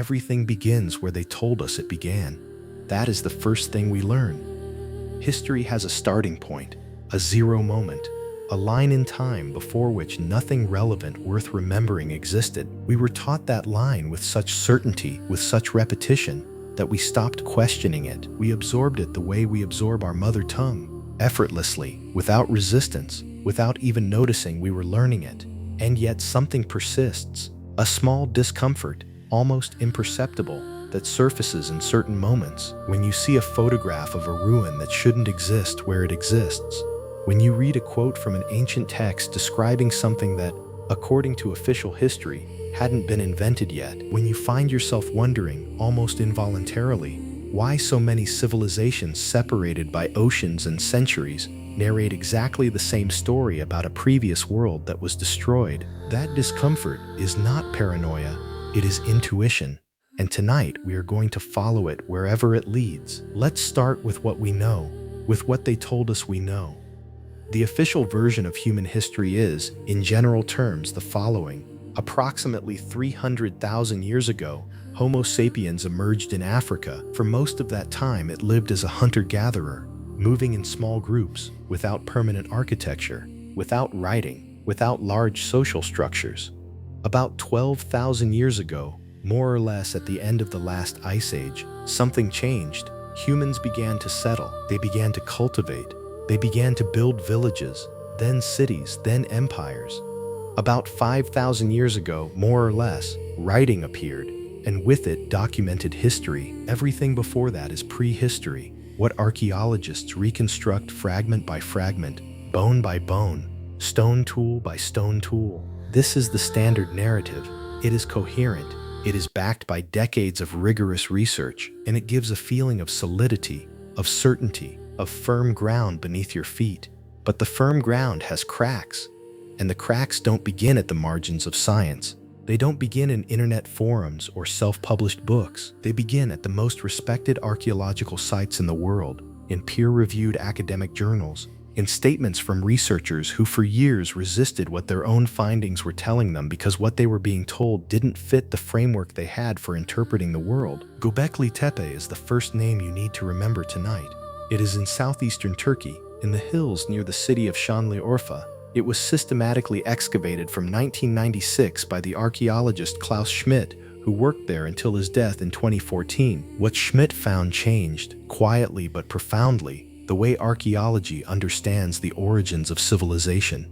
Everything begins where they told us it began. That is the first thing we learn. History has a starting point, a zero moment, a line in time before which nothing relevant worth remembering existed. We were taught that line with such certainty, with such repetition, that we stopped questioning it. We absorbed it the way we absorb our mother tongue, effortlessly, without resistance, without even noticing we were learning it. And yet something persists, a small discomfort, almost imperceptible, that surfaces in certain moments. When you see a photograph of a ruin that shouldn't exist where it exists. When you read a quote from an ancient text describing something that, according to official history, hadn't been invented yet. When you find yourself wondering, almost involuntarily, why so many civilizations separated by oceans and centuries narrate exactly the same story about a previous world that was destroyed. That discomfort is not paranoia, it is intuition. And tonight we are going to follow it wherever it leads. Let's start with what we know, with what they told us we know. The official version of human history is, in general terms, the following. Approximately 300,000 years ago, Homo sapiens emerged in Africa. For most of that time, it lived as a hunter-gatherer, moving in small groups, without permanent architecture, without writing, without large social structures. About 12,000 years ago, more or less at the end of the last ice age, something changed. Humans began to settle, they began to cultivate, they began to build villages, then cities, then empires. About 5,000 years ago, more or less, writing appeared, and with it documented history. Everything before that is prehistory, what archaeologists reconstruct fragment by fragment, bone by bone, stone tool by stone tool. This is the standard narrative. It is coherent, it is backed by decades of rigorous research, and it gives a feeling of solidity, of certainty, of firm ground beneath your feet. But the firm ground has cracks, and the cracks don't begin at the margins of science. They don't begin in internet forums or self-published books. They begin at the most respected archaeological sites in the world, in peer-reviewed academic journals, in statements from researchers who for years resisted what their own findings were telling them because what they were being told didn't fit the framework they had for interpreting the world. Göbekli Tepe is the first name you need to remember tonight. It is in southeastern Turkey, in the hills near the city of Şanlıurfa. It was systematically excavated from 1996 by the archaeologist Klaus Schmidt, who worked there until his death in 2014. What Schmidt found changed, quietly but profoundly, the way archaeology understands the origins of civilization.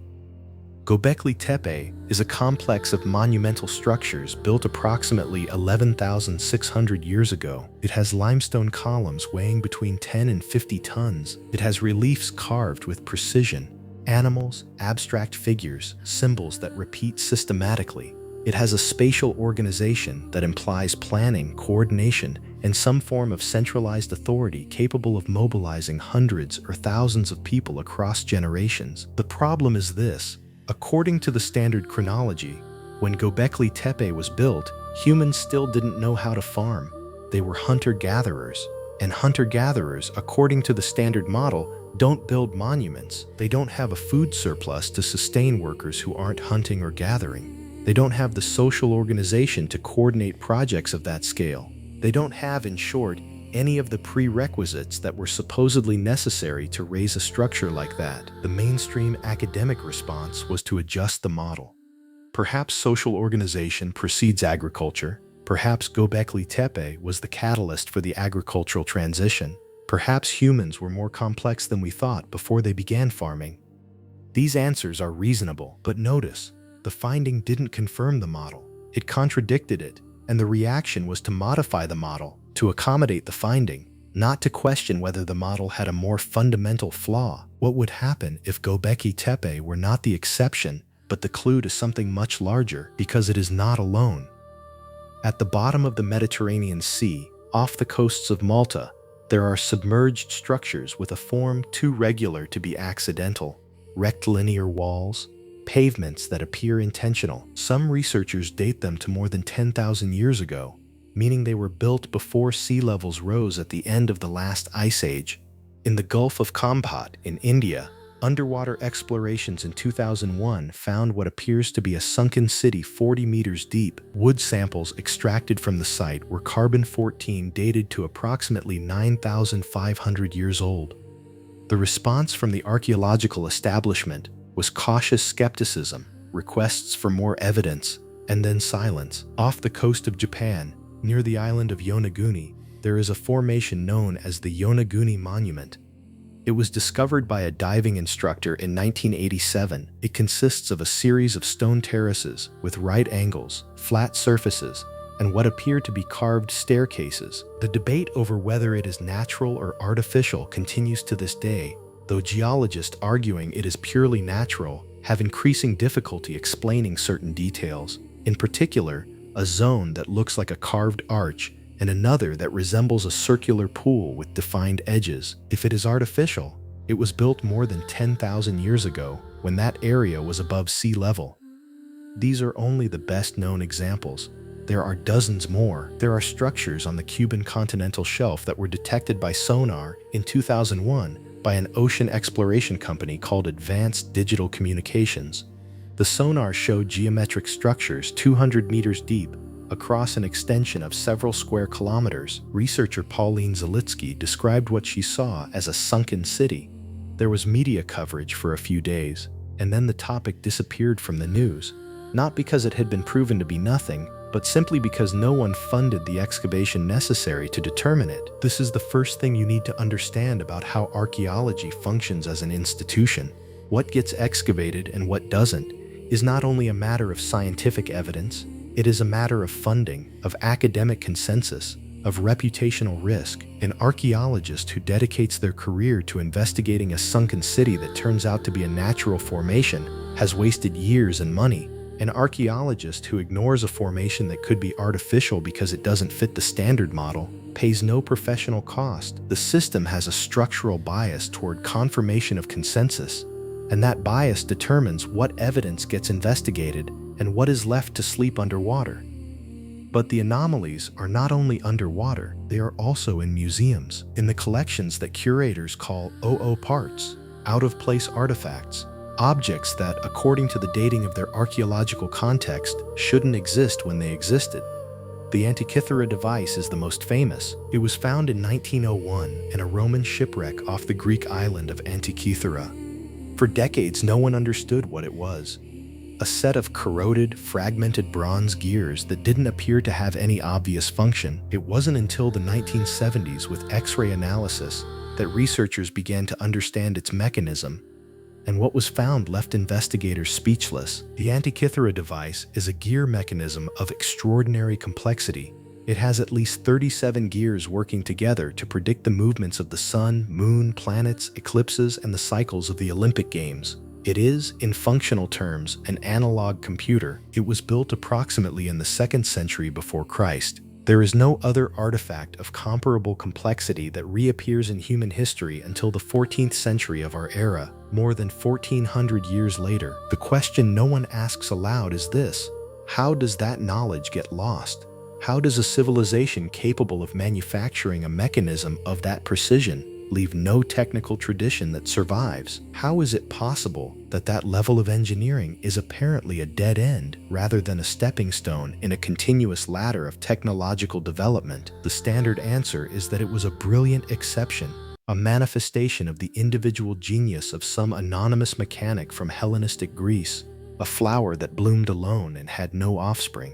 Göbekli Tepe is a complex of monumental structures built approximately 11,600 years ago. It has limestone columns weighing between 10 and 50 tons. It has reliefs carved with precision, animals, abstract figures, symbols that repeat systematically. It has a spatial organization that implies planning, coordination, and some form of centralized authority capable of mobilizing hundreds or thousands of people across generations. The problem is this. According to the standard chronology, when Göbekli Tepe was built, humans still didn't know how to farm. They were hunter-gatherers. And hunter-gatherers, according to the standard model, don't build monuments. They don't have a food surplus to sustain workers who aren't hunting or gathering. They don't have the social organization to coordinate projects of that scale. They don't have, in short, any of the prerequisites that were supposedly necessary to raise a structure like that. The mainstream academic response was to adjust the model. Perhaps social organization precedes agriculture. Perhaps Göbekli Tepe was the catalyst for the agricultural transition. Perhaps humans were more complex than we thought before they began farming. These answers are reasonable, but notice, the finding didn't confirm the model. It contradicted it, and the reaction was to modify the model to accommodate the finding, not to question whether the model had a more fundamental flaw. What would happen if Göbekli Tepe were not the exception, but the clue to something much larger, because it is not alone? At the bottom of the Mediterranean Sea, off the coasts of Malta, there are submerged structures with a form too regular to be accidental, rectilinear walls, pavements that appear intentional. Some researchers date them to more than 10,000 years ago, meaning they were built before sea levels rose at the end of the last ice age. In the Gulf of Kampat in India, Underwater explorations in 2001 found what appears to be a sunken city 40 meters deep. Wood samples extracted from the site were carbon-14 dated to approximately 9,500 years old. The response from the archaeological establishment was cautious skepticism, requests for more evidence, and then silence. Off the coast of Japan, near the island of Yonaguni, there is a formation known as the Yonaguni Monument. It was discovered by a diving instructor in 1987. It consists of a series of stone terraces with right angles, flat surfaces, and what appear to be carved staircases. The debate over whether it is natural or artificial continues to this day, though geologists arguing it is purely natural have increasing difficulty explaining certain details. In particular, a zone that looks like a carved arch and another that resembles a circular pool with defined edges. If it is artificial, it was built more than 10,000 years ago when that area was above sea level. These are only the best known examples. There are dozens more. There are structures on the Cuban continental shelf that were detected by sonar in 2001 by an ocean exploration company called Advanced Digital Communications. The sonar showed geometric structures 200 meters deep across an extension of several square kilometers. Researcher Pauline Zalitsky described what she saw as a sunken city. There was media coverage for a few days, and then the topic disappeared from the news, not because it had been proven to be nothing, but simply because no one funded the excavation necessary to determine it. This is the first thing you need to understand about how archaeology functions as an institution. What gets excavated and what doesn't is not only a matter of scientific evidence, it is a matter of funding, of academic consensus, of reputational risk. An archaeologist who dedicates their career to investigating a sunken city that turns out to be a natural formation has wasted years and money. An archaeologist who ignores a formation that could be artificial because it doesn't fit the standard model pays no professional cost. The system has a structural bias toward confirmation of consensus, and that bias determines what evidence gets investigated and what is left to sleep underwater. But the anomalies are not only underwater, they are also in museums, in the collections that curators call OO parts, out-of-place artifacts, objects that, according to the dating of their archaeological context, shouldn't exist when they existed. The Antikythera device is the most famous. It was found in 1901 in a Roman shipwreck off the Greek island of Antikythera. For decades, no one understood what it was. A set of corroded, fragmented bronze gears that didn't appear to have any obvious function. It wasn't until the 1970s with X-ray analysis that researchers began to understand its mechanism, and what was found left investigators speechless. The Antikythera device is a gear mechanism of extraordinary complexity. It has at least 37 gears working together to predict the movements of the sun, moon, planets, eclipses, and the cycles of the Olympic Games. It is, in functional terms, an analog computer. It was built approximately in the 2nd century before Christ. There is no other artifact of comparable complexity that reappears in human history until the 14th century of our era, more than 1,400 years later. The question no one asks aloud is this: how does that knowledge get lost? How does a civilization capable of manufacturing a mechanism of that precision leave no technical tradition that survives? How is it possible that that level of engineering is apparently a dead end rather than a stepping stone in a continuous ladder of technological development? The standard answer is that it was a brilliant exception, a manifestation of the individual genius of some anonymous mechanic from Hellenistic Greece, a flower that bloomed alone and had no offspring.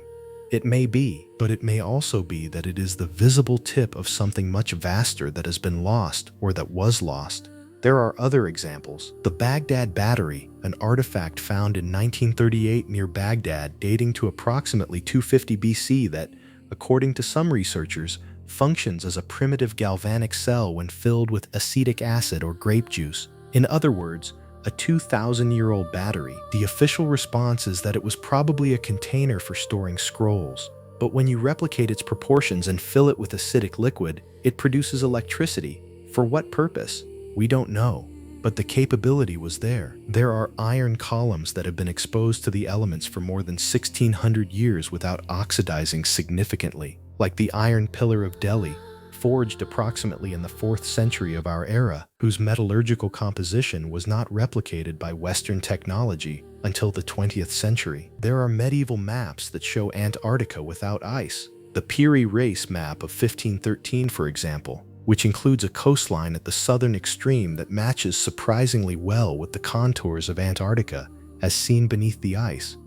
It may be, but it may also be that it is the visible tip of something much vaster that has been lost or that was lost. There are other examples. The Baghdad Battery, an artifact found in 1938 near Baghdad dating to approximately 250 BC that, according to some researchers, functions as a primitive galvanic cell when filled with acetic acid or grape juice. In other words, a 2,000-year-old battery. The official response is that it was probably a container for storing scrolls. But when you replicate its proportions and fill it with acidic liquid, it produces electricity. For what purpose? We don't know. But the capability was there. There are iron columns that have been exposed to the elements for more than 1,600 years without oxidizing significantly, like the Iron Pillar of Delhi, forged approximately in the 4th century of our era, whose metallurgical composition was not replicated by Western technology until the 20th century. There are medieval maps that show Antarctica without ice. The Piri Reis map of 1513, for example, which includes a coastline at the southern extreme that matches surprisingly well with the contours of Antarctica as seen beneath the ice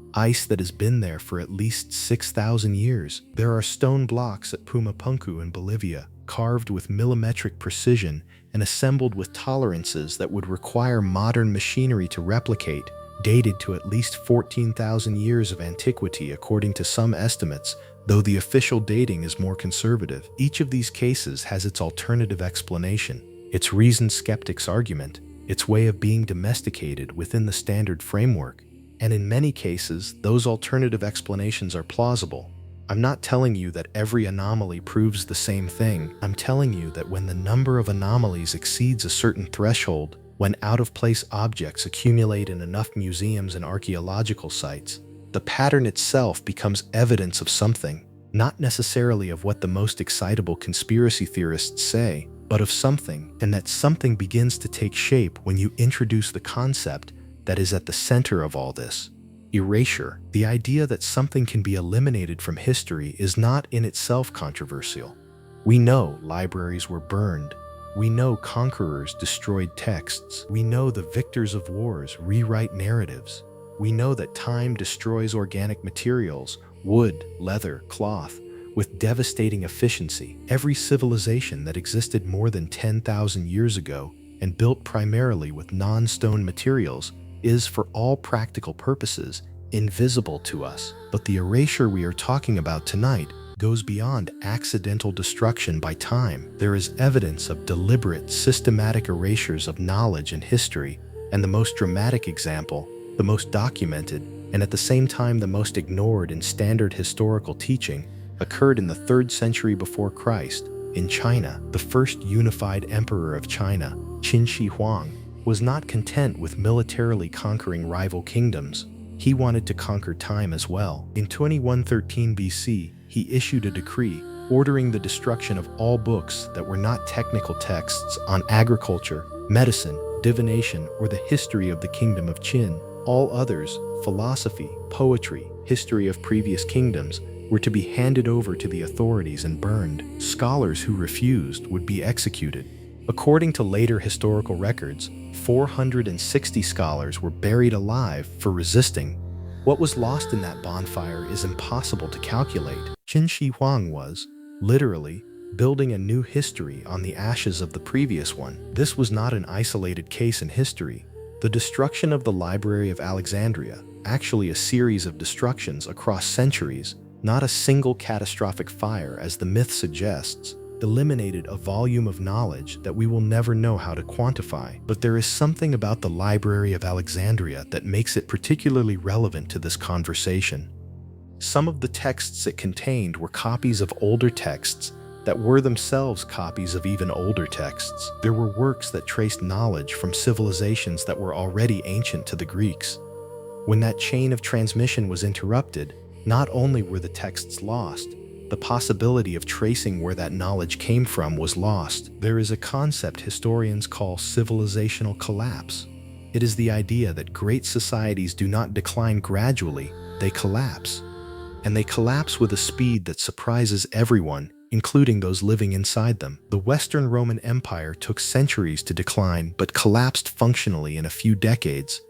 that has been there for at least 6,000 years. There are stone blocks at Pumapunku in Bolivia, carved with millimetric precision and assembled with tolerances that would require modern machinery to replicate, dated to at least 14,000 years of antiquity according to some estimates, though the official dating is more conservative. Each of these cases has its alternative explanation, its reasoned skeptic's argument, its way of being domesticated within the standard framework. And in many cases, those alternative explanations are plausible. I'm not telling you that every anomaly proves the same thing. I'm telling you that when the number of anomalies exceeds a certain threshold, when out-of-place objects accumulate in enough museums and archaeological sites, the pattern itself becomes evidence of something, not necessarily of what the most excitable conspiracy theorists say, but of something, and that something begins to take shape when you introduce the concept that is at the center of all this. Erasure, the idea that something can be eliminated from history, is not in itself controversial. We know libraries were burned. We know conquerors destroyed texts. We know the victors of wars rewrite narratives. We know that time destroys organic materials, wood, leather, cloth, with devastating efficiency. Every civilization that existed more than 10,000 years ago and built primarily with non-stone materials is, for all practical purposes, invisible to us. But the erasure we are talking about tonight goes beyond accidental destruction by time. There is evidence of deliberate, systematic erasures of knowledge and history, and the most dramatic example, the most documented, and at the same time the most ignored in standard historical teaching, occurred in the 3rd century before Christ. In China, the first unified emperor of China, Qin Shi Huang, was not content with militarily conquering rival kingdoms. He wanted to conquer time as well. In 2113 BC, he issued a decree ordering the destruction of all books that were not technical texts on agriculture, medicine, divination, or the history of the kingdom of Qin. All others, philosophy, poetry, history of previous kingdoms, were to be handed over to the authorities and burned. Scholars who refused would be executed. According to later historical records, 460 scholars were buried alive for resisting. What was lost in that bonfire is impossible to calculate. Qin Shi Huang was, literally, building a new history on the ashes of the previous one. This was not an isolated case in history. The destruction of the Library of Alexandria, actually a series of destructions across centuries, not a single catastrophic fire as the myth suggests, eliminated a volume of knowledge that we will never know how to quantify. But there is something about the Library of Alexandria that makes it particularly relevant to this conversation. Some of the texts it contained were copies of older texts that were themselves copies of even older texts. There were works that traced knowledge from civilizations that were already ancient to the Greeks. When that chain of transmission was interrupted, not only were the texts lost, the possibility of tracing where that knowledge came from was lost. There is a concept historians call civilizational collapse. It is the idea that great societies do not decline gradually, they collapse. And they collapse with a speed that surprises everyone, including those living inside them. The Western Roman Empire took centuries to decline, but collapsed functionally in a few decades.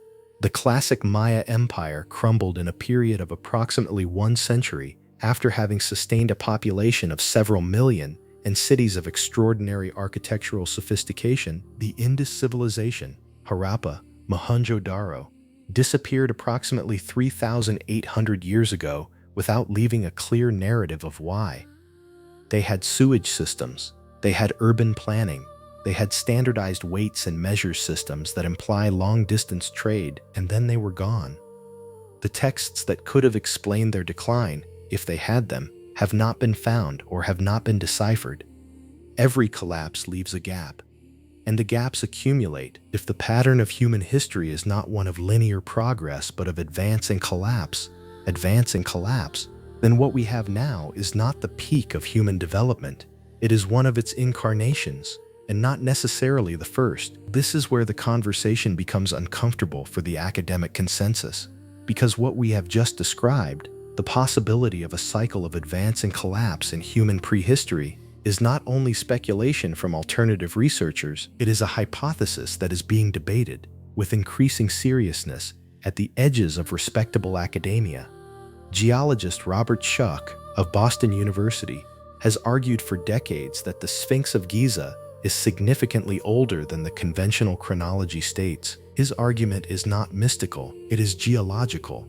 The classic Maya Empire crumbled in a period of approximately 1 century, after having sustained a population of several million and cities of extraordinary architectural sophistication. The Indus civilization, Harappa, Mohenjo-Daro, disappeared approximately 3,800 years ago without leaving a clear narrative of why. They had sewage systems, they had urban planning, they had standardized weights and measure systems that imply long-distance trade, and then they were gone. The texts that could have explained their decline, if they had them, have not been found or have not been deciphered. Every collapse leaves a gap, and the gaps accumulate. If the pattern of human history is not one of linear progress but of advance and collapse, then what we have now is not the peak of human development. It is one of its incarnations, and not necessarily the first. This is where the conversation becomes uncomfortable for the academic consensus, because what we have just described, the possibility of a cycle of advance and collapse in human prehistory, is not only speculation from alternative researchers, it is a hypothesis that is being debated with increasing seriousness at the edges of respectable academia. Geologist Robert Schuck of Boston University has argued for decades that the Sphinx of Giza is significantly older than the conventional chronology states. His argument is not mystical, it is geological.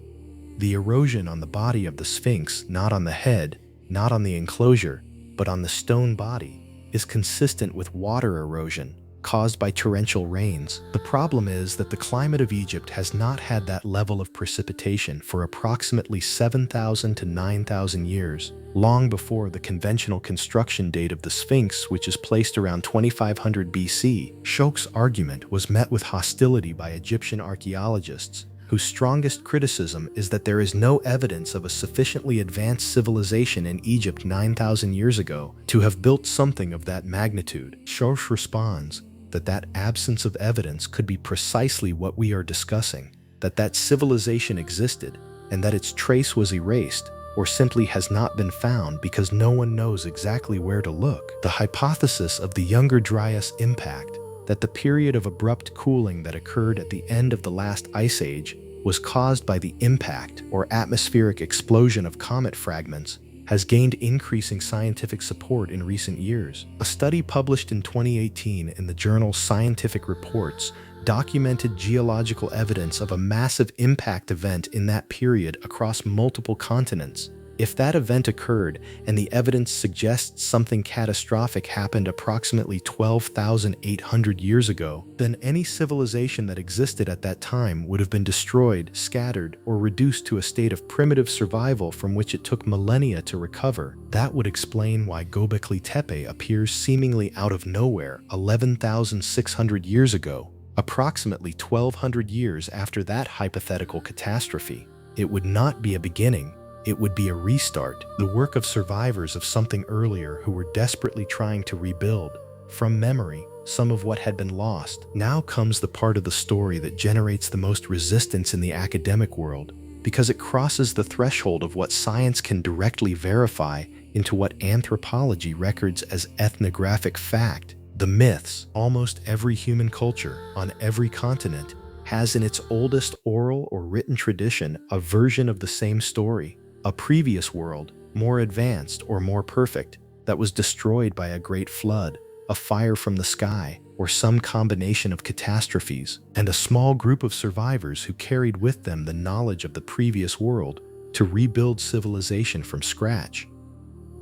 The erosion on the body of the Sphinx, not on the head, not on the enclosure, but on the stone body, is consistent with water erosion caused by torrential rains. The problem is that the climate of Egypt has not had that level of precipitation for approximately 7,000 to 9,000 years, long before the conventional construction date of the Sphinx, which is placed around 2500 BC. Schuck's argument was met with hostility by Egyptian archaeologists, whose strongest criticism is that there is no evidence of a sufficiently advanced civilization in Egypt 9,000 years ago to have built something of that magnitude. Schuck responds that that absence of evidence could be precisely what we are discussing, that civilization existed and that its trace was erased or simply has not been found because no one knows exactly where to look. The hypothesis of the Younger Dryas impact, that the period of abrupt cooling that occurred at the end of the last ice age was caused by the impact or atmospheric explosion of comet fragments, has gained increasing scientific support in recent years. A study published in 2018 in the journal Scientific Reports documented geological evidence of a massive impact event in that period across multiple continents. If that event occurred and the evidence suggests something catastrophic happened approximately 12,800 years ago, then any civilization that existed at that time would have been destroyed, scattered, or reduced to a state of primitive survival from which it took millennia to recover. That would explain why Göbekli Tepe appears seemingly out of nowhere 11,600 years ago, approximately 1,200 years after that hypothetical catastrophe. It would not be a beginning. It would be a restart, the work of survivors of something earlier who were desperately trying to rebuild, from memory, some of what had been lost. Now comes the part of the story that generates the most resistance in the academic world, because it crosses the threshold of what science can directly verify into what anthropology records as ethnographic fact. The myths. Almost every human culture, on every continent, has in its oldest oral or written tradition a version of the same story. A previous world, more advanced or more perfect, that was destroyed by a great flood, a fire from the sky, or some combination of catastrophes, and a small group of survivors who carried with them the knowledge of the previous world to rebuild civilization from scratch.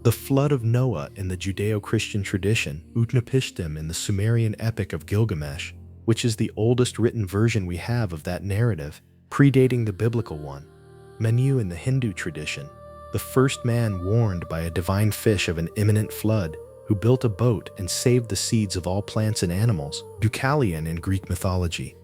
The flood of Noah in the Judeo-Christian tradition, Utnapishtim in the Sumerian epic of Gilgamesh, which is the oldest written version we have of that narrative, predating the biblical one. Manu in the Hindu tradition, the first man warned by a divine fish of an imminent flood, who built a boat and saved the seeds of all plants and animals. Deucalion in Greek mythology,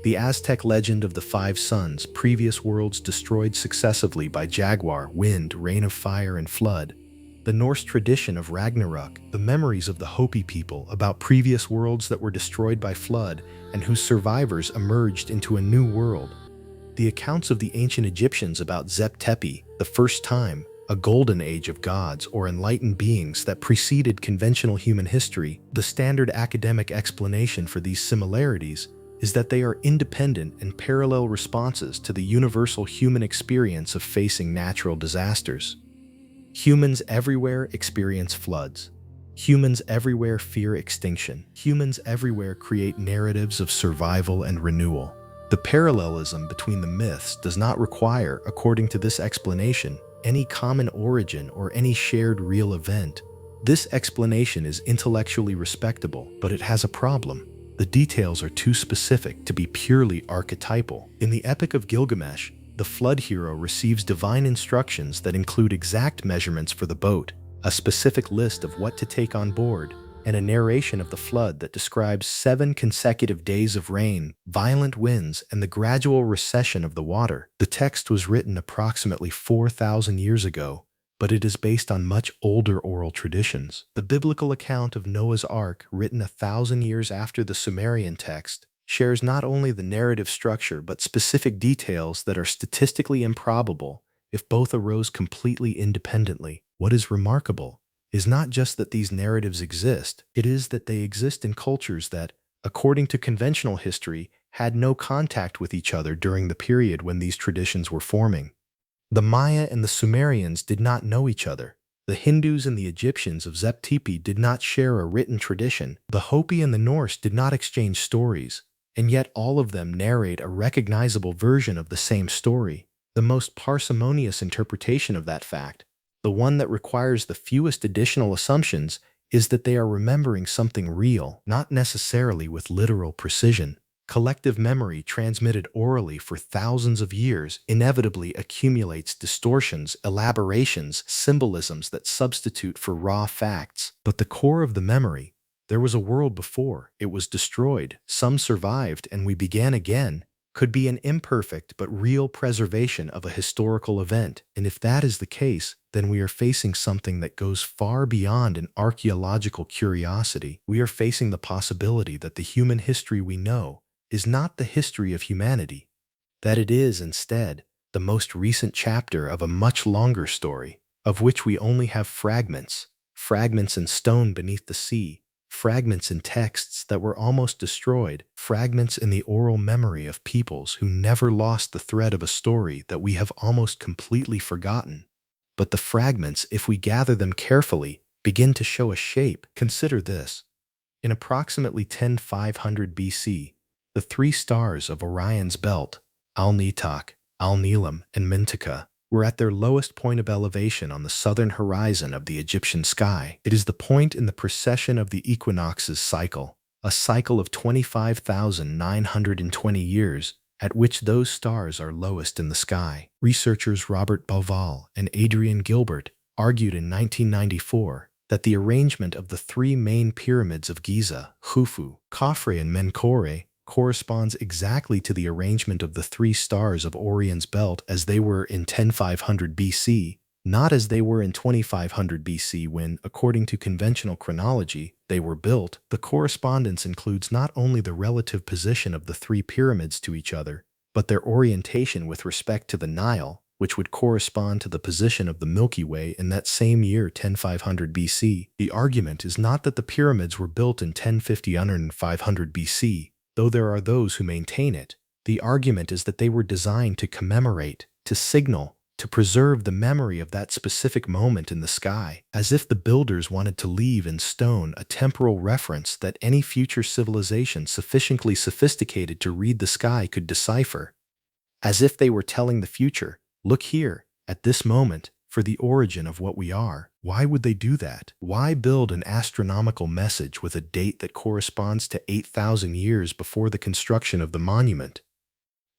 the Aztec legend of the 5 suns, previous worlds destroyed successively by jaguar, wind, rain of fire, and flood. The Norse tradition of Ragnarok, the memories of the Hopi people about previous worlds that were destroyed by flood and whose survivors emerged into a new world. The accounts of the ancient Egyptians about Zep Tepi, the first time, a golden age of gods or enlightened beings that preceded conventional human history. The standard academic explanation for these similarities is that they are independent and parallel responses to the universal human experience of facing natural disasters. Humans everywhere experience floods. Humans everywhere fear extinction. Humans everywhere create narratives of survival and renewal. The parallelism between the myths does not require, according to this explanation, any common origin or any shared real event. This explanation is intellectually respectable, but it has a problem. The details are too specific to be purely archetypal. In the Epic of Gilgamesh, the flood hero receives divine instructions that include exact measurements for the boat, a specific list of what to take on board, and a narration of the flood that describes 7 consecutive days of rain, violent winds, and the gradual recession of the water. The text was written approximately 4,000 years ago, but it is based on much older oral traditions. The biblical account of Noah's Ark, written 1,000 years after the Sumerian text, shares not only the narrative structure but specific details that are statistically improbable if both arose completely independently. What is remarkable is not just that these narratives exist, it is that they exist in cultures that, according to conventional history, had no contact with each other during the period when these traditions were forming. The Maya and the Sumerians did not know each other. The Hindus and the Egyptians of Zep-Tepi did not share a written tradition. The Hopi and the Norse did not exchange stories, and yet all of them narrate a recognizable version of the same story. The most parsimonious interpretation of that fact, the one that requires the fewest additional assumptions, is that they are remembering something real, not necessarily with literal precision. Collective memory transmitted orally for thousands of years inevitably accumulates distortions, elaborations, symbolisms that substitute for raw facts. But the core of the memory, there was a world before, it was destroyed, some survived, and we began again, could be an imperfect but real preservation of a historical event. And if that is the case, then we are facing something that goes far beyond an archaeological curiosity. We are facing the possibility that the human history we know is not the history of humanity, that it is, instead, the most recent chapter of a much longer story, of which we only have fragments in stone beneath the sea, fragments in texts that were almost destroyed, fragments in the oral memory of peoples who never lost the thread of a story that we have almost completely forgotten. But the fragments, if we gather them carefully, begin to show a shape. Consider this. In approximately 10,500 BC, the three stars of Orion's belt, Al-Nitak, Al-Nilam, and Mintaka, were at their lowest point of elevation on the southern horizon of the Egyptian sky. It is the point in the precession of the equinox's cycle, a cycle of 25,920 years, at which those stars are lowest in the sky. Researchers Robert Bauval and Adrian Gilbert argued in 1994 that the arrangement of the three main pyramids of Giza, Khufu, Khafre, and Menkore, corresponds exactly to the arrangement of the three stars of Orion's belt as they were in 10,500 BC, not as they were in 2,500 BC when, according to conventional chronology, they were built. The correspondence includes not only the relative position of the three pyramids to each other, but their orientation with respect to the Nile, which would correspond to the position of the Milky Way in that same year 10,500 BC. The argument is not that the pyramids were built in 1050 and 500 BC, though there are those who maintain it. The argument is that they were designed to commemorate, to signal, to preserve the memory of that specific moment in the sky, as if the builders wanted to leave in stone a temporal reference that any future civilization sufficiently sophisticated to read the sky could decipher. As if they were telling the future, look here, at this moment, for the origin of what we are. Why would they do that? Why build an astronomical message with a date that corresponds to 8,000 years before the construction of the monument?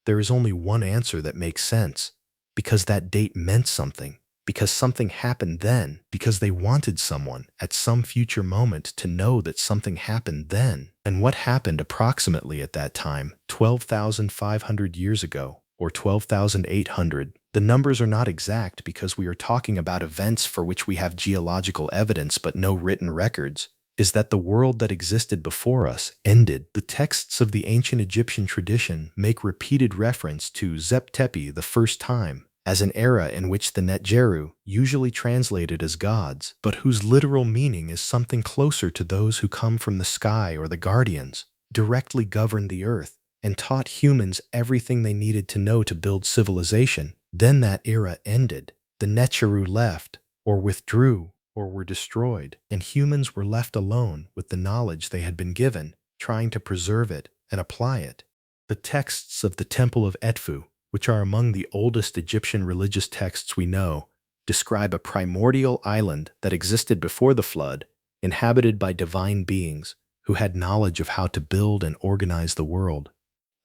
There is only one answer that makes sense. Because that date meant something. Because something happened then. Because they wanted someone, at some future moment, to know that something happened then. And what happened approximately at that time, 12,500 years ago, or 12,800, the numbers are not exact because we are talking about events for which we have geological evidence but no written records, is that the world that existed before us ended. The texts of the ancient Egyptian tradition make repeated reference to Zep-Tepi the first time as an era in which the Netjeru, usually translated as gods, but whose literal meaning is something closer to those who come from the sky or the guardians, directly governed the earth and taught humans everything they needed to know to build civilization. Then that era ended. The Netjeru left, or withdrew, or were destroyed, and humans were left alone with the knowledge they had been given, trying to preserve it and apply it. The texts of the Temple of Edfu, which are among the oldest Egyptian religious texts we know, describe a primordial island that existed before the flood, inhabited by divine beings who had knowledge of how to build and organize the world.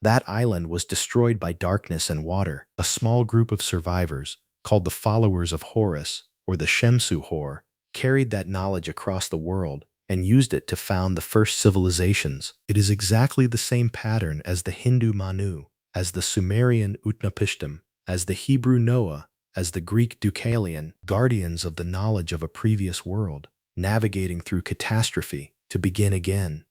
That island was destroyed by darkness and water. A small group of survivors, called the followers of Horus, or the Shemsu Hor, carried that knowledge across the world and used it to found the first civilizations. It is exactly the same pattern as the Hindu Manu, as the Sumerian Utnapishtim, as the Hebrew Noah, as the Greek Deucalion, guardians of the knowledge of a previous world, navigating through catastrophe to begin again.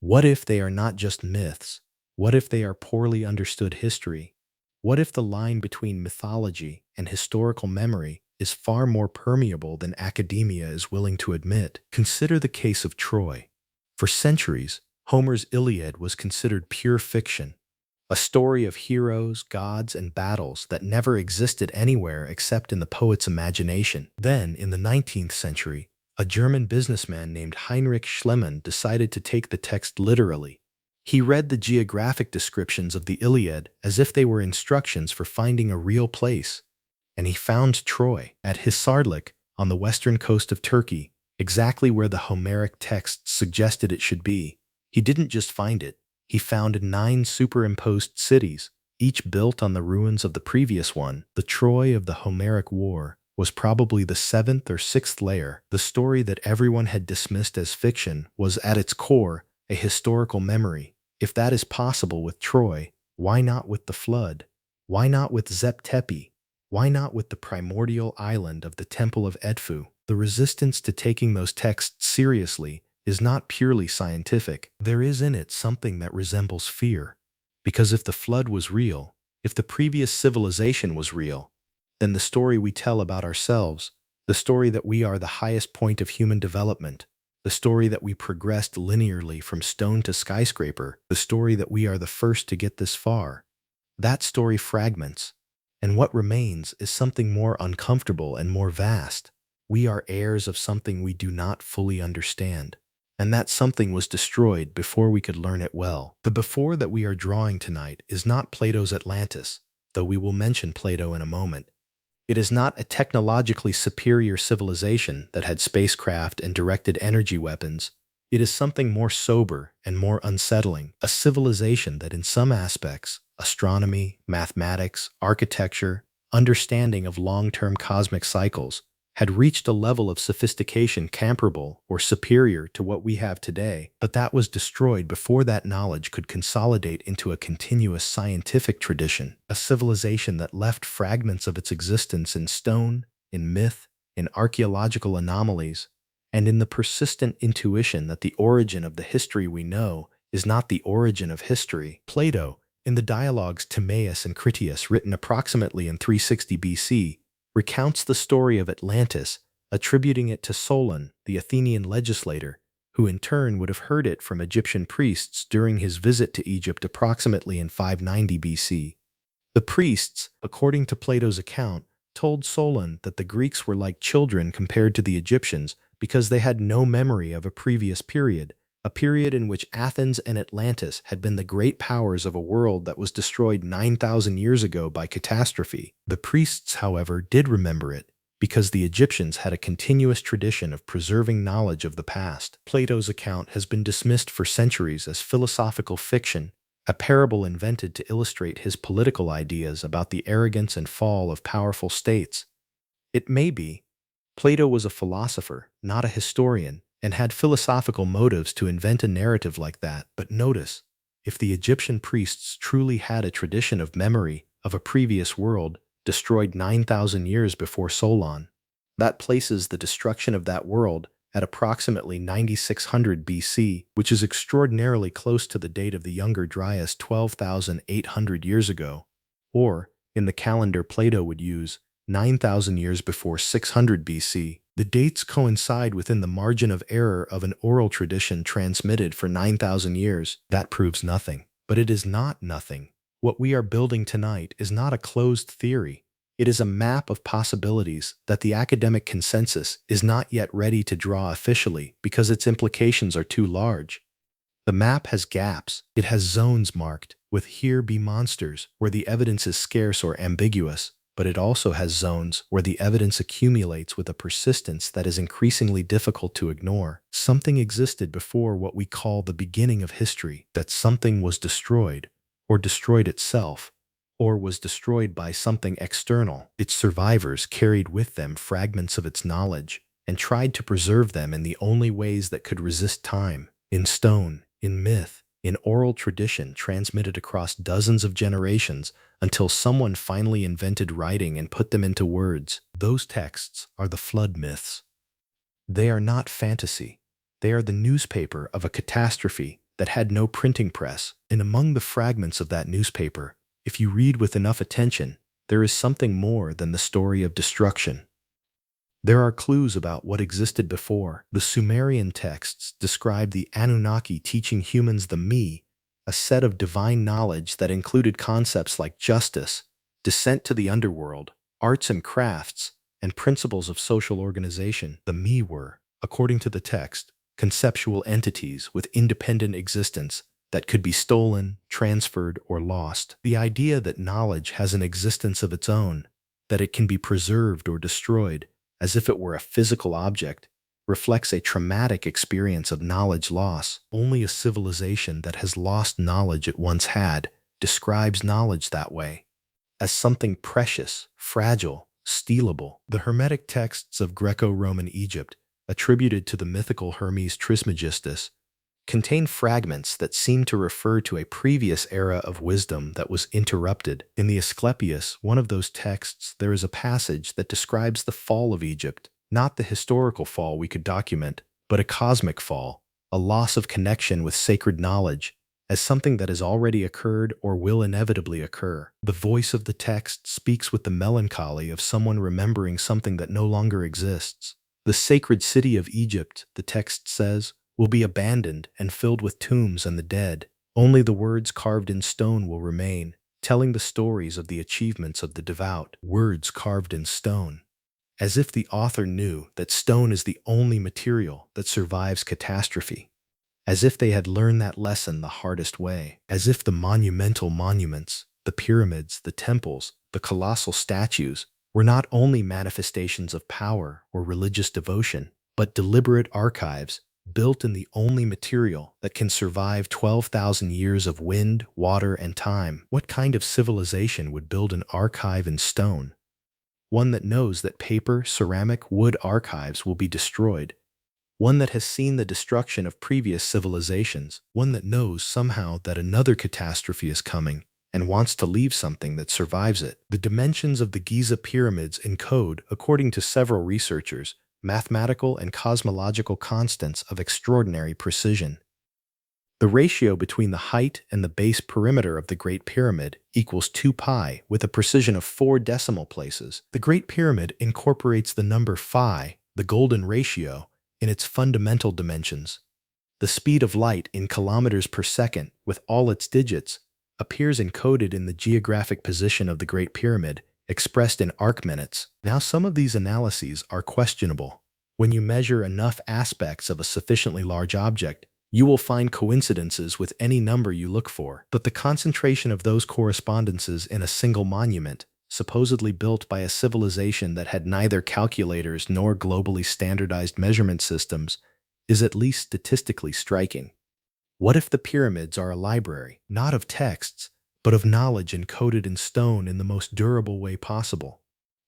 What if they are not just myths? What if they are poorly understood history? What if the line between mythology and historical memory is far more permeable than academia is willing to admit? Consider the case of Troy. For centuries, Homer's Iliad was considered pure fiction, a story of heroes, gods, and battles that never existed anywhere except in the poet's imagination. Then, in the 19th century, a German businessman named Heinrich Schliemann decided to take the text literally. He read the geographic descriptions of the Iliad as if they were instructions for finding a real place. And he found Troy at Hisarlik on the western coast of Turkey, exactly where the Homeric texts suggested it should be. He didn't just find it. He found 9 superimposed cities, each built on the ruins of the previous one. The Troy of the Homeric War was probably the 7th or 6th layer. The story that everyone had dismissed as fiction was at its core a historical memory. If that is possible with Troy, why not with the flood? Why not with Zep Tepe? Why not with the primordial island of the Temple of Edfu? The resistance to taking those texts seriously is not purely scientific. There is in it something that resembles fear. Because if the flood was real, if the previous civilization was real, then the story we tell about ourselves, the story that we are the highest point of human development, the story that we progressed linearly from stone to skyscraper, the story that we are the first to get this far, that story fragments, and what remains is something more uncomfortable and more vast. We are heirs of something we do not fully understand. And that something was destroyed before we could learn it well. The before that we are drawing tonight is not Plato's Atlantis, though we will mention Plato in a moment. It is not a technologically superior civilization that had spacecraft and directed energy weapons. It is something more sober and more unsettling, a civilization that in some aspects, astronomy, mathematics, architecture, understanding of long-term cosmic cycles, had reached a level of sophistication comparable or superior to what we have today, but that was destroyed before that knowledge could consolidate into a continuous scientific tradition, a civilization that left fragments of its existence in stone, in myth, in archaeological anomalies, and in the persistent intuition that the origin of the history we know is not the origin of history. Plato, in the dialogues Timaeus and Critias written approximately in 360 BC, recounts the story of Atlantis, attributing it to Solon, the Athenian legislator, who in turn would have heard it from Egyptian priests during his visit to Egypt approximately in 590 BC. The priests, according to Plato's account, told Solon that the Greeks were like children compared to the Egyptians because they had no memory of a previous period, a period in which Athens and Atlantis had been the great powers of a world that was destroyed 9,000 years ago by catastrophe. The priests, however, did remember it, because the Egyptians had a continuous tradition of preserving knowledge of the past. Plato's account has been dismissed for centuries as philosophical fiction, a parable invented to illustrate his political ideas about the arrogance and fall of powerful states. It may be. Plato was a philosopher, not a historian, and had philosophical motives to invent a narrative like that. But notice, if the Egyptian priests truly had a tradition of memory of a previous world destroyed 9,000 years before Solon, that places the destruction of that world at approximately 9600 BC, which is extraordinarily close to the date of the Younger Dryas 12,800 years ago, or, in the calendar Plato would use, 9,000 years before 600 BC. The dates coincide within the margin of error of an oral tradition transmitted for 9,000 years. That proves nothing. But it is not nothing. What we are building tonight is not a closed theory. It is a map of possibilities that the academic consensus is not yet ready to draw officially because its implications are too large. The map has gaps. It has zones marked with "here be monsters" where the evidence is scarce or ambiguous. But it also has zones where the evidence accumulates with a persistence that is increasingly difficult to ignore. Something existed before what we call the beginning of history, that something was destroyed, or destroyed itself, or was destroyed by something external. Its survivors carried with them fragments of its knowledge and tried to preserve them in the only ways that could resist time, in stone, in myth, in oral tradition transmitted across dozens of generations until someone finally invented writing and put them into words. Those texts are the flood myths. They are not fantasy. They are the newspaper of a catastrophe that had no printing press. And among the fragments of that newspaper, if you read with enough attention, there is something more than the story of destruction. There are clues about what existed before. The Sumerian texts describe the Anunnaki teaching humans the Me, a set of divine knowledge that included concepts like justice, descent to the underworld, arts and crafts, and principles of social organization. The Me were, according to the text, conceptual entities with independent existence that could be stolen, transferred, or lost. The idea that knowledge has an existence of its own, that it can be preserved or destroyed, as if it were a physical object, reflects a traumatic experience of knowledge loss. Only a civilization that has lost knowledge it once had describes knowledge that way, as something precious, fragile, stealable. The Hermetic texts of Greco-Roman Egypt, attributed to the mythical Hermes Trismegistus, contain fragments that seem to refer to a previous era of wisdom that was interrupted. In the Asclepius, one of those texts, there is a passage that describes the fall of Egypt, not the historical fall we could document, but a cosmic fall, a loss of connection with sacred knowledge, as something that has already occurred or will inevitably occur. The voice of the text speaks with the melancholy of someone remembering something that no longer exists. The sacred city of Egypt, the text says, will be abandoned and filled with tombs and the dead. Only the words carved in stone will remain, telling the stories of the achievements of the devout. Words carved in stone. As if the author knew that stone is the only material that survives catastrophe. As if they had learned that lesson the hardest way. As if the monumental monuments, the pyramids, the temples, the colossal statues, were not only manifestations of power or religious devotion, but deliberate archives built in the only material that can survive 12,000 years of wind, water, and time. What kind of civilization would build an archive in stone? One that knows that paper, ceramic, wood archives will be destroyed. One that has seen the destruction of previous civilizations. One that knows somehow that another catastrophe is coming and wants to leave something that survives it. The dimensions of the Giza pyramids encode, according to several researchers, mathematical and cosmological constants of extraordinary precision. The ratio between the height and the base perimeter of the Great Pyramid equals 2 pi with a precision of 4 decimal places. The Great Pyramid incorporates the number phi, the golden ratio, in its fundamental dimensions. The speed of light in kilometers per second, with all its digits, appears encoded in the geographic position of the Great Pyramid, expressed in arc minutes. Now, some of these analyses are questionable. When you measure enough aspects of a sufficiently large object, you will find coincidences with any number you look for. But the concentration of those correspondences in a single monument, supposedly built by a civilization that had neither calculators nor globally standardized measurement systems, is at least statistically striking. What if the pyramids are a library, not of texts, but of knowledge encoded in stone in the most durable way possible?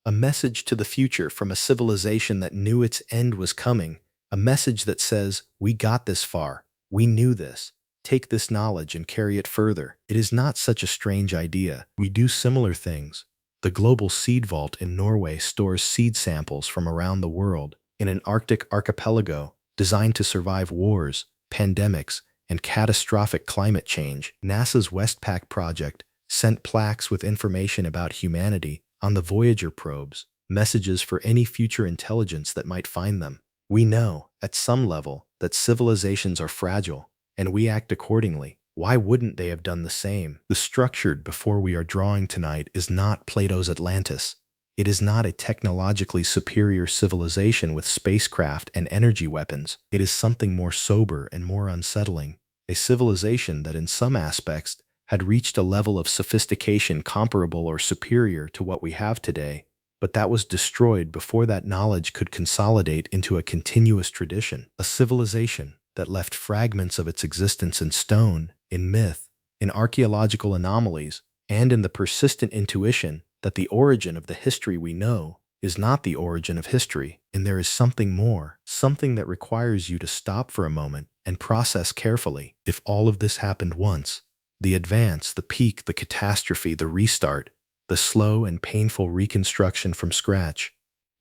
A message to the future from a civilization that knew its end was coming, a message that says, we got this far, we knew this, take this knowledge and carry it further. It is not such a strange idea. We do similar things. The Global Seed Vault in Norway stores seed samples from around the world in an Arctic archipelago designed to survive wars, pandemics, and catastrophic climate change. NASA's Westpac project sent plaques with information about humanity on the Voyager probes, messages for any future intelligence that might find them. We know, at some level, that civilizations are fragile, and we act accordingly. Why wouldn't they have done the same? The structured before we are drawing tonight is not Plato's Atlantis. It is not a technologically superior civilization with spacecraft and energy weapons. It is something more sober and more unsettling, a civilization that in some aspects had reached a level of sophistication comparable or superior to what we have today, but that was destroyed before that knowledge could consolidate into a continuous tradition. A civilization that left fragments of its existence in stone, in myth, in archaeological anomalies, and in the persistent intuition that the origin of the history we know is not the origin of history, and there is something more, something that requires you to stop for a moment and process carefully. If all of this happened once, the advance, the peak, the catastrophe, the restart, the slow and painful reconstruction from scratch,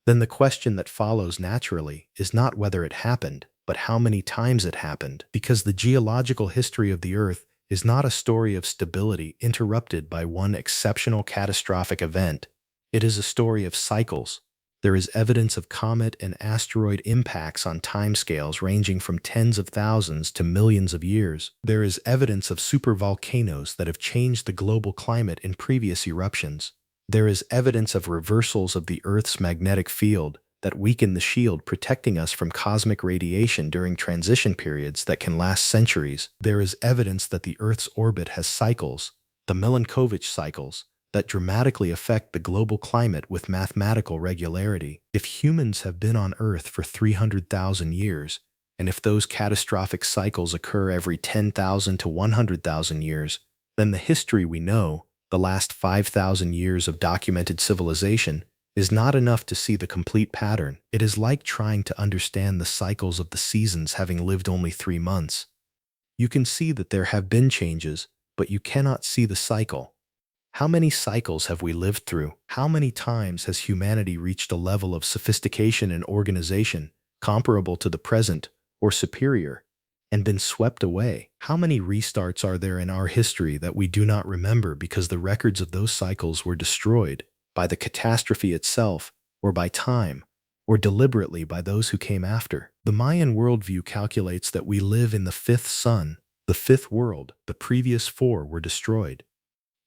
then the question that follows naturally is not whether it happened, but how many times it happened, because the geological history of the Earth is not a story of stability interrupted by one exceptional catastrophic event. It is a story of cycles. There is evidence of comet and asteroid impacts on timescales ranging from tens of thousands to millions of years. There is evidence of supervolcanoes that have changed the global climate in previous eruptions. There is evidence of reversals of the Earth's magnetic field that weaken the shield protecting us from cosmic radiation during transition periods that can last centuries. There is evidence that the Earth's orbit has cycles, the Milankovitch cycles, that dramatically affect the global climate with mathematical regularity. If humans have been on Earth for 300,000 years, and if those catastrophic cycles occur every 10,000 to 100,000 years, then the history we know, the last 5,000 years of documented civilization, is not enough to see the complete pattern. It is like trying to understand the cycles of the seasons having lived only 3 months. You can see that there have been changes, but you cannot see the cycle. How many cycles have we lived through? How many times has humanity reached a level of sophistication and organization comparable to the present or superior, and been swept away? How many restarts are there in our history that we do not remember because the records of those cycles were destroyed by the catastrophe itself, or by time, or deliberately by those who came after? The Mayan worldview calculates that we live in the fifth sun, the fifth world. The previous 4 were destroyed.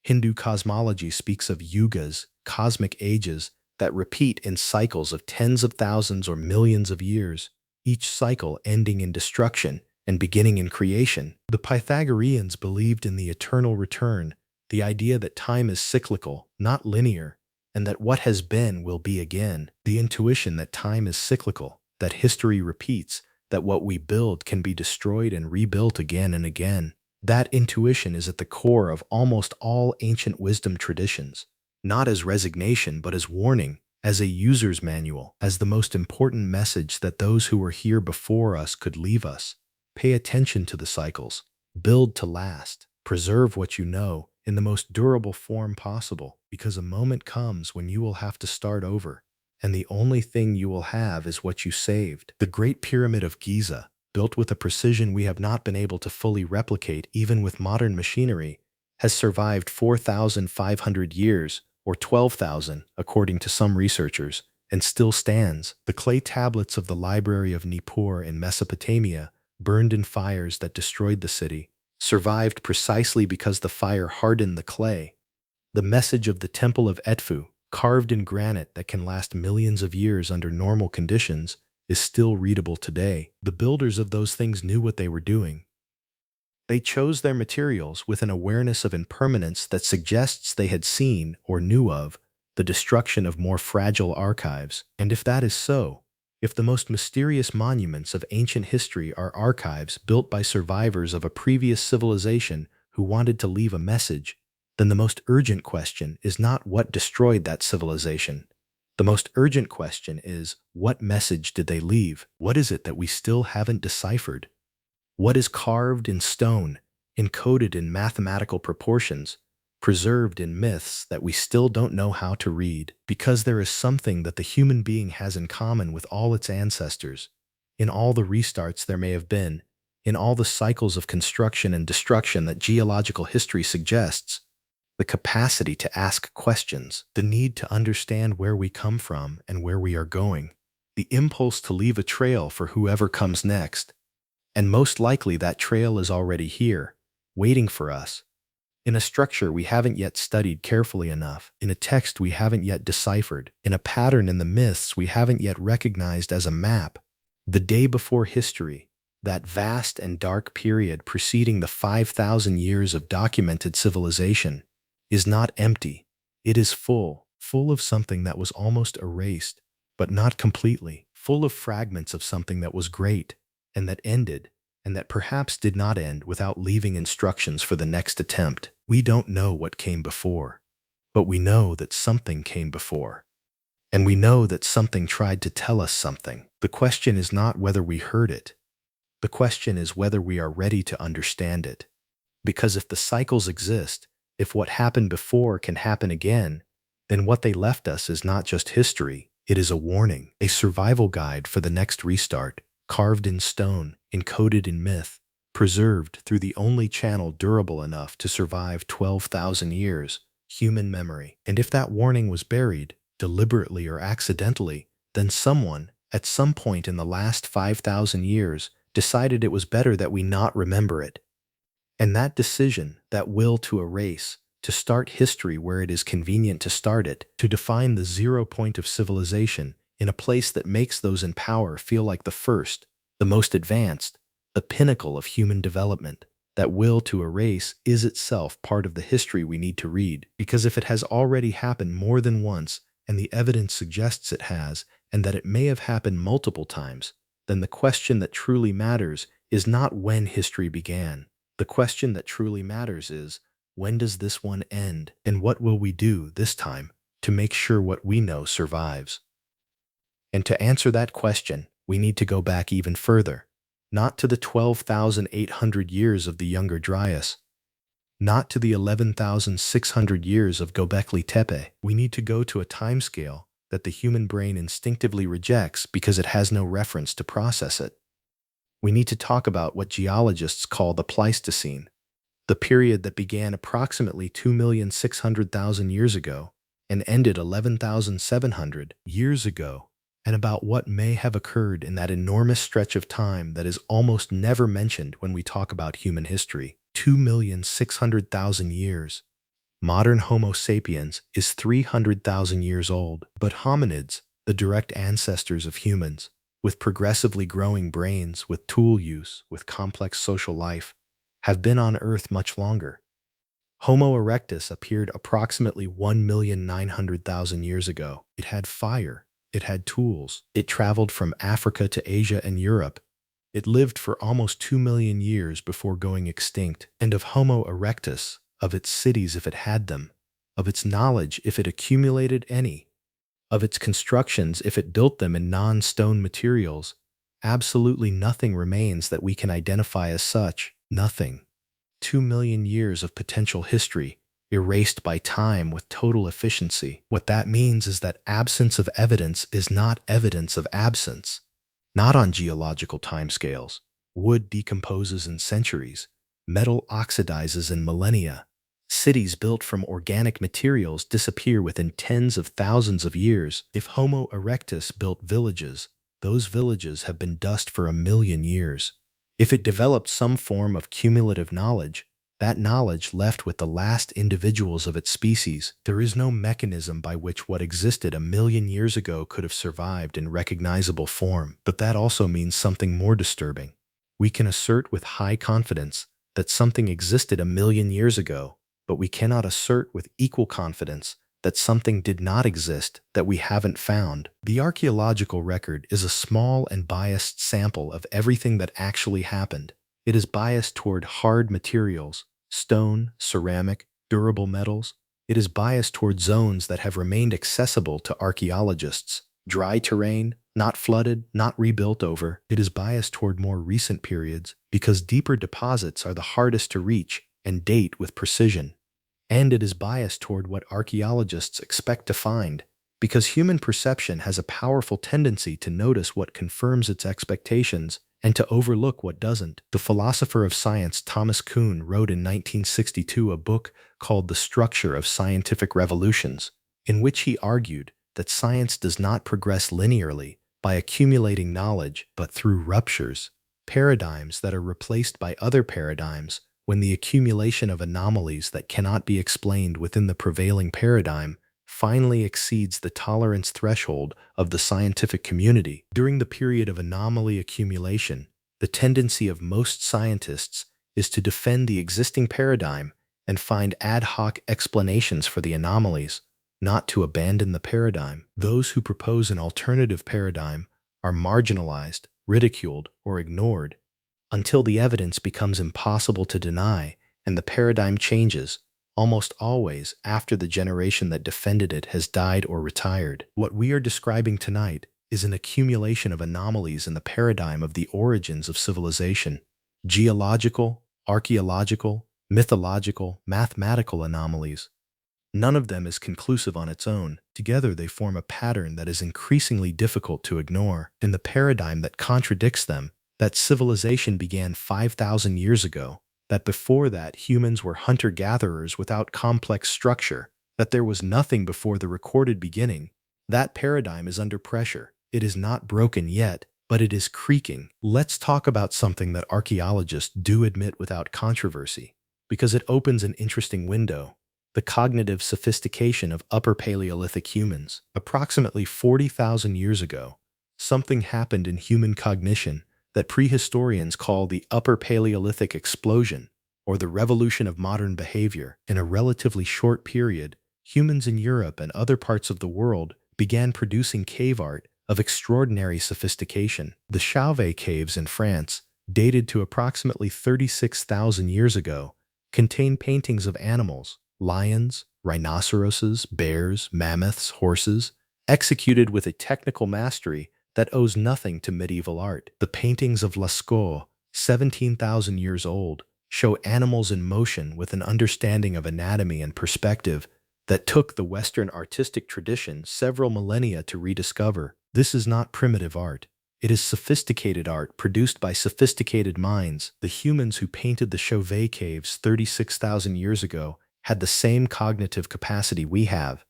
Hindu cosmology speaks of yugas, cosmic ages, that repeat in cycles of tens of thousands or millions of years, each cycle ending in destruction and beginning in creation. The Pythagoreans believed in the eternal return, the idea that time is cyclical, not linear, and that what has been will be again. The intuition that time is cyclical, that history repeats, that what we build can be destroyed and rebuilt again and again. That intuition is at the core of almost all ancient wisdom traditions, not as resignation but as warning, as a user's manual, as the most important message that those who were here before us could leave us. Pay attention to the cycles. Build to last. Preserve what you know in the most durable form possible, because a moment comes when you will have to start over, and the only thing you will have is what you saved. The Great Pyramid of Giza, built with a precision we have not been able to fully replicate even with modern machinery, has survived 4,500 years, or 12,000, according to some researchers, and still stands. The clay tablets of the Library of Nippur in Mesopotamia, burned in fires that destroyed the city, survived precisely because the fire hardened the clay. The message of the Temple of Edfu, carved in granite that can last millions of years under normal conditions, is still readable today. The builders of those things knew what they were doing. They chose their materials with an awareness of impermanence that suggests they had seen, or knew of, the destruction of more fragile archives. And if that is so, if the most mysterious monuments of ancient history are archives built by survivors of a previous civilization who wanted to leave a message, then the most urgent question is not what destroyed that civilization. The most urgent question is, what message did they leave? What is it that we still haven't deciphered? What is carved in stone, encoded in mathematical proportions, preserved in myths that we still don't know how to read? Because there is something that the human being has in common with all its ancestors, in all the restarts there may have been, in all the cycles of construction and destruction that geological history suggests: the capacity to ask questions, the need to understand where we come from and where we are going, the impulse to leave a trail for whoever comes next. And most likely that trail is already here, waiting for us, in a structure we haven't yet studied carefully enough, in a text we haven't yet deciphered, in a pattern in the myths we haven't yet recognized as a map. The day before history, that vast and dark period preceding the 5,000 years of documented civilization, is not empty. It is full of something that was almost erased, but not completely, full of fragments of something that was great, and that ended, and that perhaps did not end without leaving instructions for the next attempt. We don't know what came before, but we know that something came before. And we know that something tried to tell us something. The question is not whether we heard it. The question is whether we are ready to understand it. Because if the cycles exist, if what happened before can happen again, then what they left us is not just history, it is a warning, a survival guide for the next restart, carved in stone, encoded in myth, preserved through the only channel durable enough to survive 12,000 years, human memory. And if that warning was buried, deliberately or accidentally, then someone, at some point in the last 5,000 years, decided it was better that we not remember it. And that decision, that will to erase, to start history where it is convenient to start it, to define the zero point of civilization in a place that makes those in power feel like the first, the most advanced, the pinnacle of human development, that will to erase is itself part of the history we need to read, because if it has already happened more than once, and the evidence suggests it has, and that it may have happened multiple times, then the question that truly matters is not when history began. The question that truly matters is, when does this one end, and what will we do this time to make sure what we know survives? And to answer that question, we need to go back even further, not to the 12,800 years of the Younger Dryas, not to the 11,600 years of Göbekli Tepe. We need to go to a timescale that the human brain instinctively rejects because it has no reference to process it. We need to talk about what geologists call the Pleistocene, the period that began approximately 2,600,000 years ago and ended 11,700 years ago, and about what may have occurred in that enormous stretch of time that is almost never mentioned when we talk about human history. 2,600,000 years. Modern Homo sapiens is 300,000 years old, but hominids, the direct ancestors of humans, with progressively growing brains, with tool use, with complex social life, have been on Earth much longer. Homo erectus appeared approximately 1,900,000 years ago. It had fire. It had tools. It traveled from Africa to Asia and Europe. It lived for almost 2 million years before going extinct. And of Homo erectus, of its cities if it had them, of its knowledge if it accumulated any, of its constructions if it built them in non-stone materials, absolutely nothing remains that we can identify as such. Nothing. 2 million years of potential history, erased by time with total efficiency. What that means is that absence of evidence is not evidence of absence. Not on geological timescales. Wood decomposes in centuries. Metal oxidizes in millennia. Cities built from organic materials disappear within tens of thousands of years. If Homo erectus built villages, those villages have been dust for 1,000,000 years. If it developed some form of cumulative knowledge, that knowledge left with the last individuals of its species. There is no mechanism by which what existed 1,000,000 years ago could have survived in recognizable form. But that also means something more disturbing. We can assert with high confidence that something existed 1,000,000 years ago, but we cannot assert with equal confidence that something did not exist that we haven't found. The archaeological record is a small and biased sample of everything that actually happened. It is biased toward hard materials, stone, ceramic, durable metals. It is biased toward zones that have remained accessible to archaeologists. Dry terrain, not flooded, not rebuilt over. It is biased toward more recent periods because deeper deposits are the hardest to reach and date with precision. And it is biased toward what archaeologists expect to find, because human perception has a powerful tendency to notice what confirms its expectations and to overlook what doesn't. The philosopher of science Thomas Kuhn wrote in 1962 a book called The Structure of Scientific Revolutions, in which he argued that science does not progress linearly by accumulating knowledge, but through ruptures, paradigms that are replaced by other paradigms. When the accumulation of anomalies that cannot be explained within the prevailing paradigm finally exceeds the tolerance threshold of the scientific community. During the period of anomaly accumulation, the tendency of most scientists is to defend the existing paradigm and find ad hoc explanations for the anomalies, not to abandon the paradigm. Those who propose an alternative paradigm are marginalized, ridiculed, or ignored until the evidence becomes impossible to deny and the paradigm changes, almost always after the generation that defended it has died or retired. What we are describing tonight is an accumulation of anomalies in the paradigm of the origins of civilization. Geological, archaeological, mythological, mathematical anomalies. None of them is conclusive on its own. Together they form a pattern that is increasingly difficult to ignore. In the paradigm that contradicts them, that civilization began 5,000 years ago, that before that humans were hunter-gatherers without complex structure, that there was nothing before the recorded beginning, that paradigm is under pressure. It is not broken yet, but it is creaking. Let's talk about something that archaeologists do admit without controversy, because it opens an interesting window: the cognitive sophistication of Upper Paleolithic humans. Approximately 40,000 years ago, something happened in human cognition that prehistorians call the Upper Paleolithic explosion, or the revolution of modern behavior. In a relatively short period, humans in Europe and other parts of the world began producing cave art of extraordinary sophistication. The Chauvet caves in France, dated to approximately 36,000 years ago, contain paintings of animals, lions, rhinoceroses, bears, mammoths, horses, executed with a technical mastery that owes nothing to medieval art. The paintings of Lascaux, 17,000 years old, show animals in motion with an understanding of anatomy and perspective that took the Western artistic tradition several millennia to rediscover. This is not primitive art. It is sophisticated art produced by sophisticated minds. The humans who painted the Chauvet caves 36,000 years ago had the same cognitive capacity we have,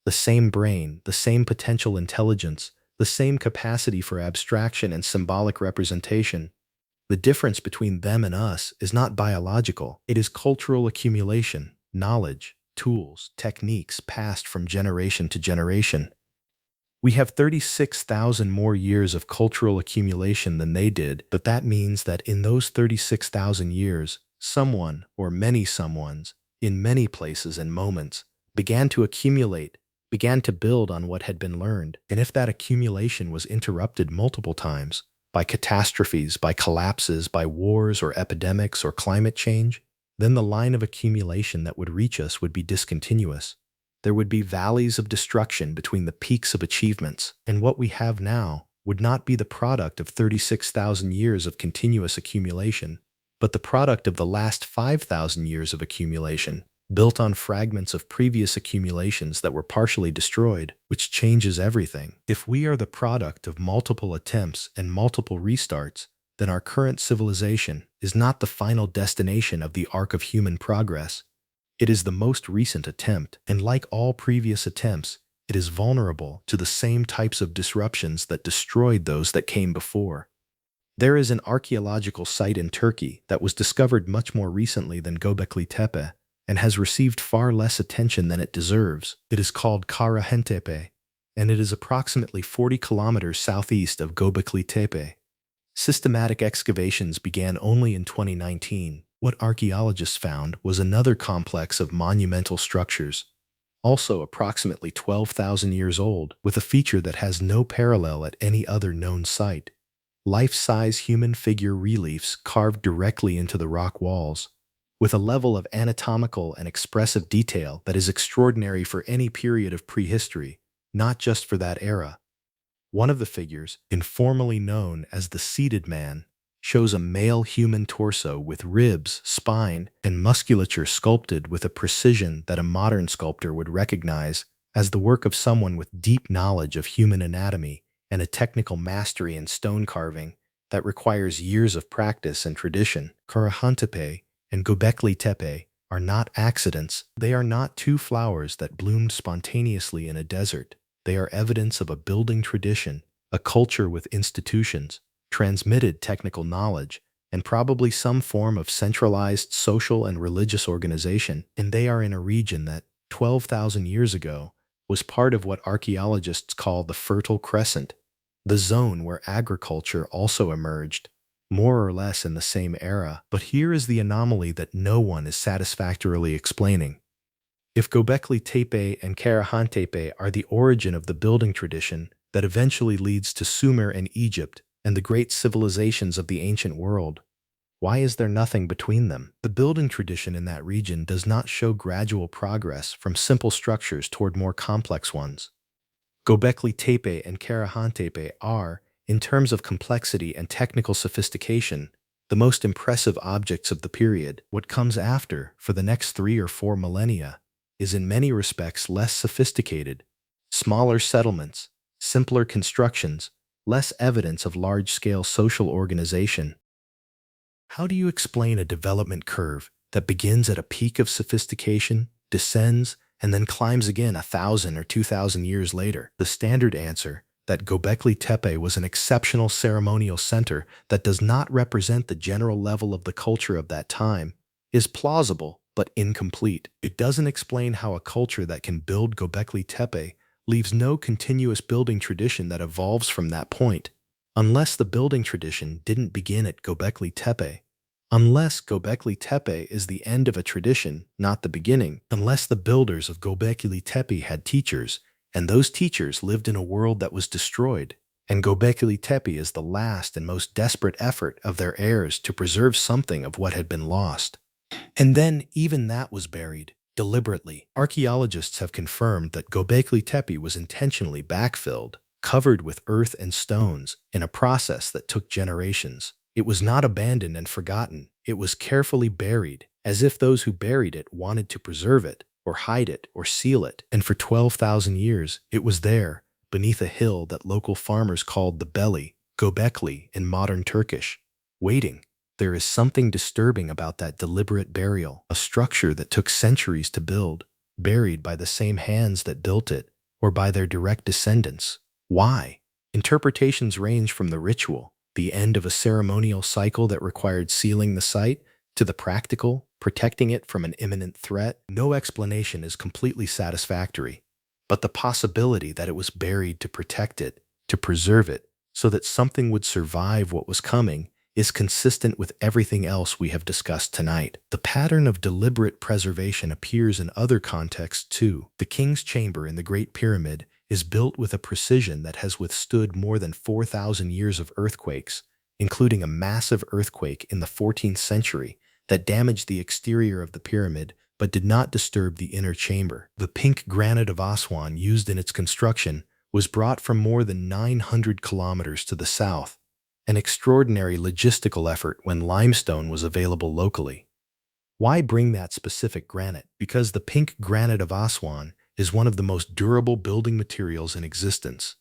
the same brain, the same potential intelligence, the same capacity for abstraction and symbolic representation. The difference between them and us is not biological. It is cultural accumulation, knowledge, tools, techniques passed from generation to generation. We have 36,000 more years of cultural accumulation than they did, but that means that in those 36,000 years, someone, or many someones, in many places and moments, began to accumulate, began to build on what had been learned. And if that accumulation was interrupted multiple times, by catastrophes, by collapses, by wars or epidemics or climate change, then the line of accumulation that would reach us would be discontinuous. There would be valleys of destruction between the peaks of achievements, and what we have now would not be the product of 36,000 years of continuous accumulation, but the product of the last 5,000 years of accumulation, built on fragments of previous accumulations that were partially destroyed, which changes everything. If we are the product of multiple attempts and multiple restarts, then our current civilization is not the final destination of the arc of human progress. It is the most recent attempt, and like all previous attempts, it is vulnerable to the same types of disruptions that destroyed those that came before. There is an archaeological site in Turkey that was discovered much more recently than Göbekli Tepe and has received far less attention than it deserves. It is called Karahantepe, and it is approximately 40 kilometers southeast of Göbekli Tepe. Systematic excavations began only in 2019. What archaeologists found was another complex of monumental structures, also approximately 12,000 years old, with a feature that has no parallel at any other known site: life-size human figure reliefs carved directly into the rock walls, with a level of anatomical and expressive detail that is extraordinary for any period of prehistory, not just for that era. One of the figures, informally known as the seated man, shows a male human torso with ribs, spine, and musculature sculpted with a precision that a modern sculptor would recognize as the work of someone with deep knowledge of human anatomy and a technical mastery in stone carving that requires years of practice and tradition. Karahantepe and Göbekli Tepe are not accidents. They are not two flowers that bloomed spontaneously in a desert. They are evidence of a building tradition, a culture with institutions, transmitted technical knowledge, and probably some form of centralized social and religious organization. And they are in a region that, 12,000 years ago, was part of what archaeologists call the Fertile Crescent, the zone where agriculture also emerged, more or less in the same era. But here is the anomaly that no one is satisfactorily explaining. If Göbekli Tepe and Karahantepe are the origin of the building tradition that eventually leads to Sumer and Egypt and the great civilizations of the ancient world, Why is there nothing between them? The building tradition in that region does not show gradual progress from simple structures toward more complex ones. Göbekli Tepe and Karahan Tepe are, in terms of complexity and technical sophistication, the most impressive objects of the period. What comes after, for the next 3 or 4 millennia, is in many respects less sophisticated, smaller settlements, simpler constructions, less evidence of large-scale social organization. How do you explain a development curve that begins at a peak of sophistication, descends, and then climbs again 1,000 or 2,000 years later? The standard answer, that Göbekli Tepe was an exceptional ceremonial center that does not represent the general level of the culture of that time, is plausible but incomplete. It doesn't explain how a culture that can build Göbekli Tepe leaves no continuous building tradition that evolves from that point. Unless the building tradition didn't begin at Göbekli Tepe, unless Göbekli Tepe is the end of a tradition, not the beginning, unless the builders of Göbekli Tepe had teachers, and those teachers lived in a world that was destroyed, and Göbekli Tepe is the last and most desperate effort of their heirs to preserve something of what had been lost. And then even that was buried, deliberately. Archaeologists have confirmed that Göbekli Tepe was intentionally backfilled, covered with earth and stones, in a process that took generations. It was not abandoned and forgotten. It was carefully buried, as if those who buried it wanted to preserve it, or hide it, or seal it. And for 12,000 years, it was there, beneath a hill that local farmers called the Belly, Göbekli in modern Turkish, waiting. There is something disturbing about that deliberate burial, a structure that took centuries to build, buried by the same hands that built it, or by their direct descendants. Why? Interpretations range from the ritual, the end of a ceremonial cycle that required sealing the site, to the practical, protecting it from an imminent threat. No explanation is completely satisfactory, but the possibility that it was buried to protect it, to preserve it, so that something would survive what was coming, is consistent with everything else we have discussed tonight. The pattern of deliberate preservation appears in other contexts too. The King's Chamber in the Great Pyramid is built with a precision that has withstood more than 4,000 years of earthquakes, including a massive earthquake in the 14th century that damaged the exterior of the pyramid but did not disturb the inner chamber. The pink granite of Aswan used in its construction was brought from more than 900 kilometers to the south, an extraordinary logistical effort when limestone was available locally. Why bring that specific granite? Because the pink granite of Aswan is one of the most durable building materials in existence.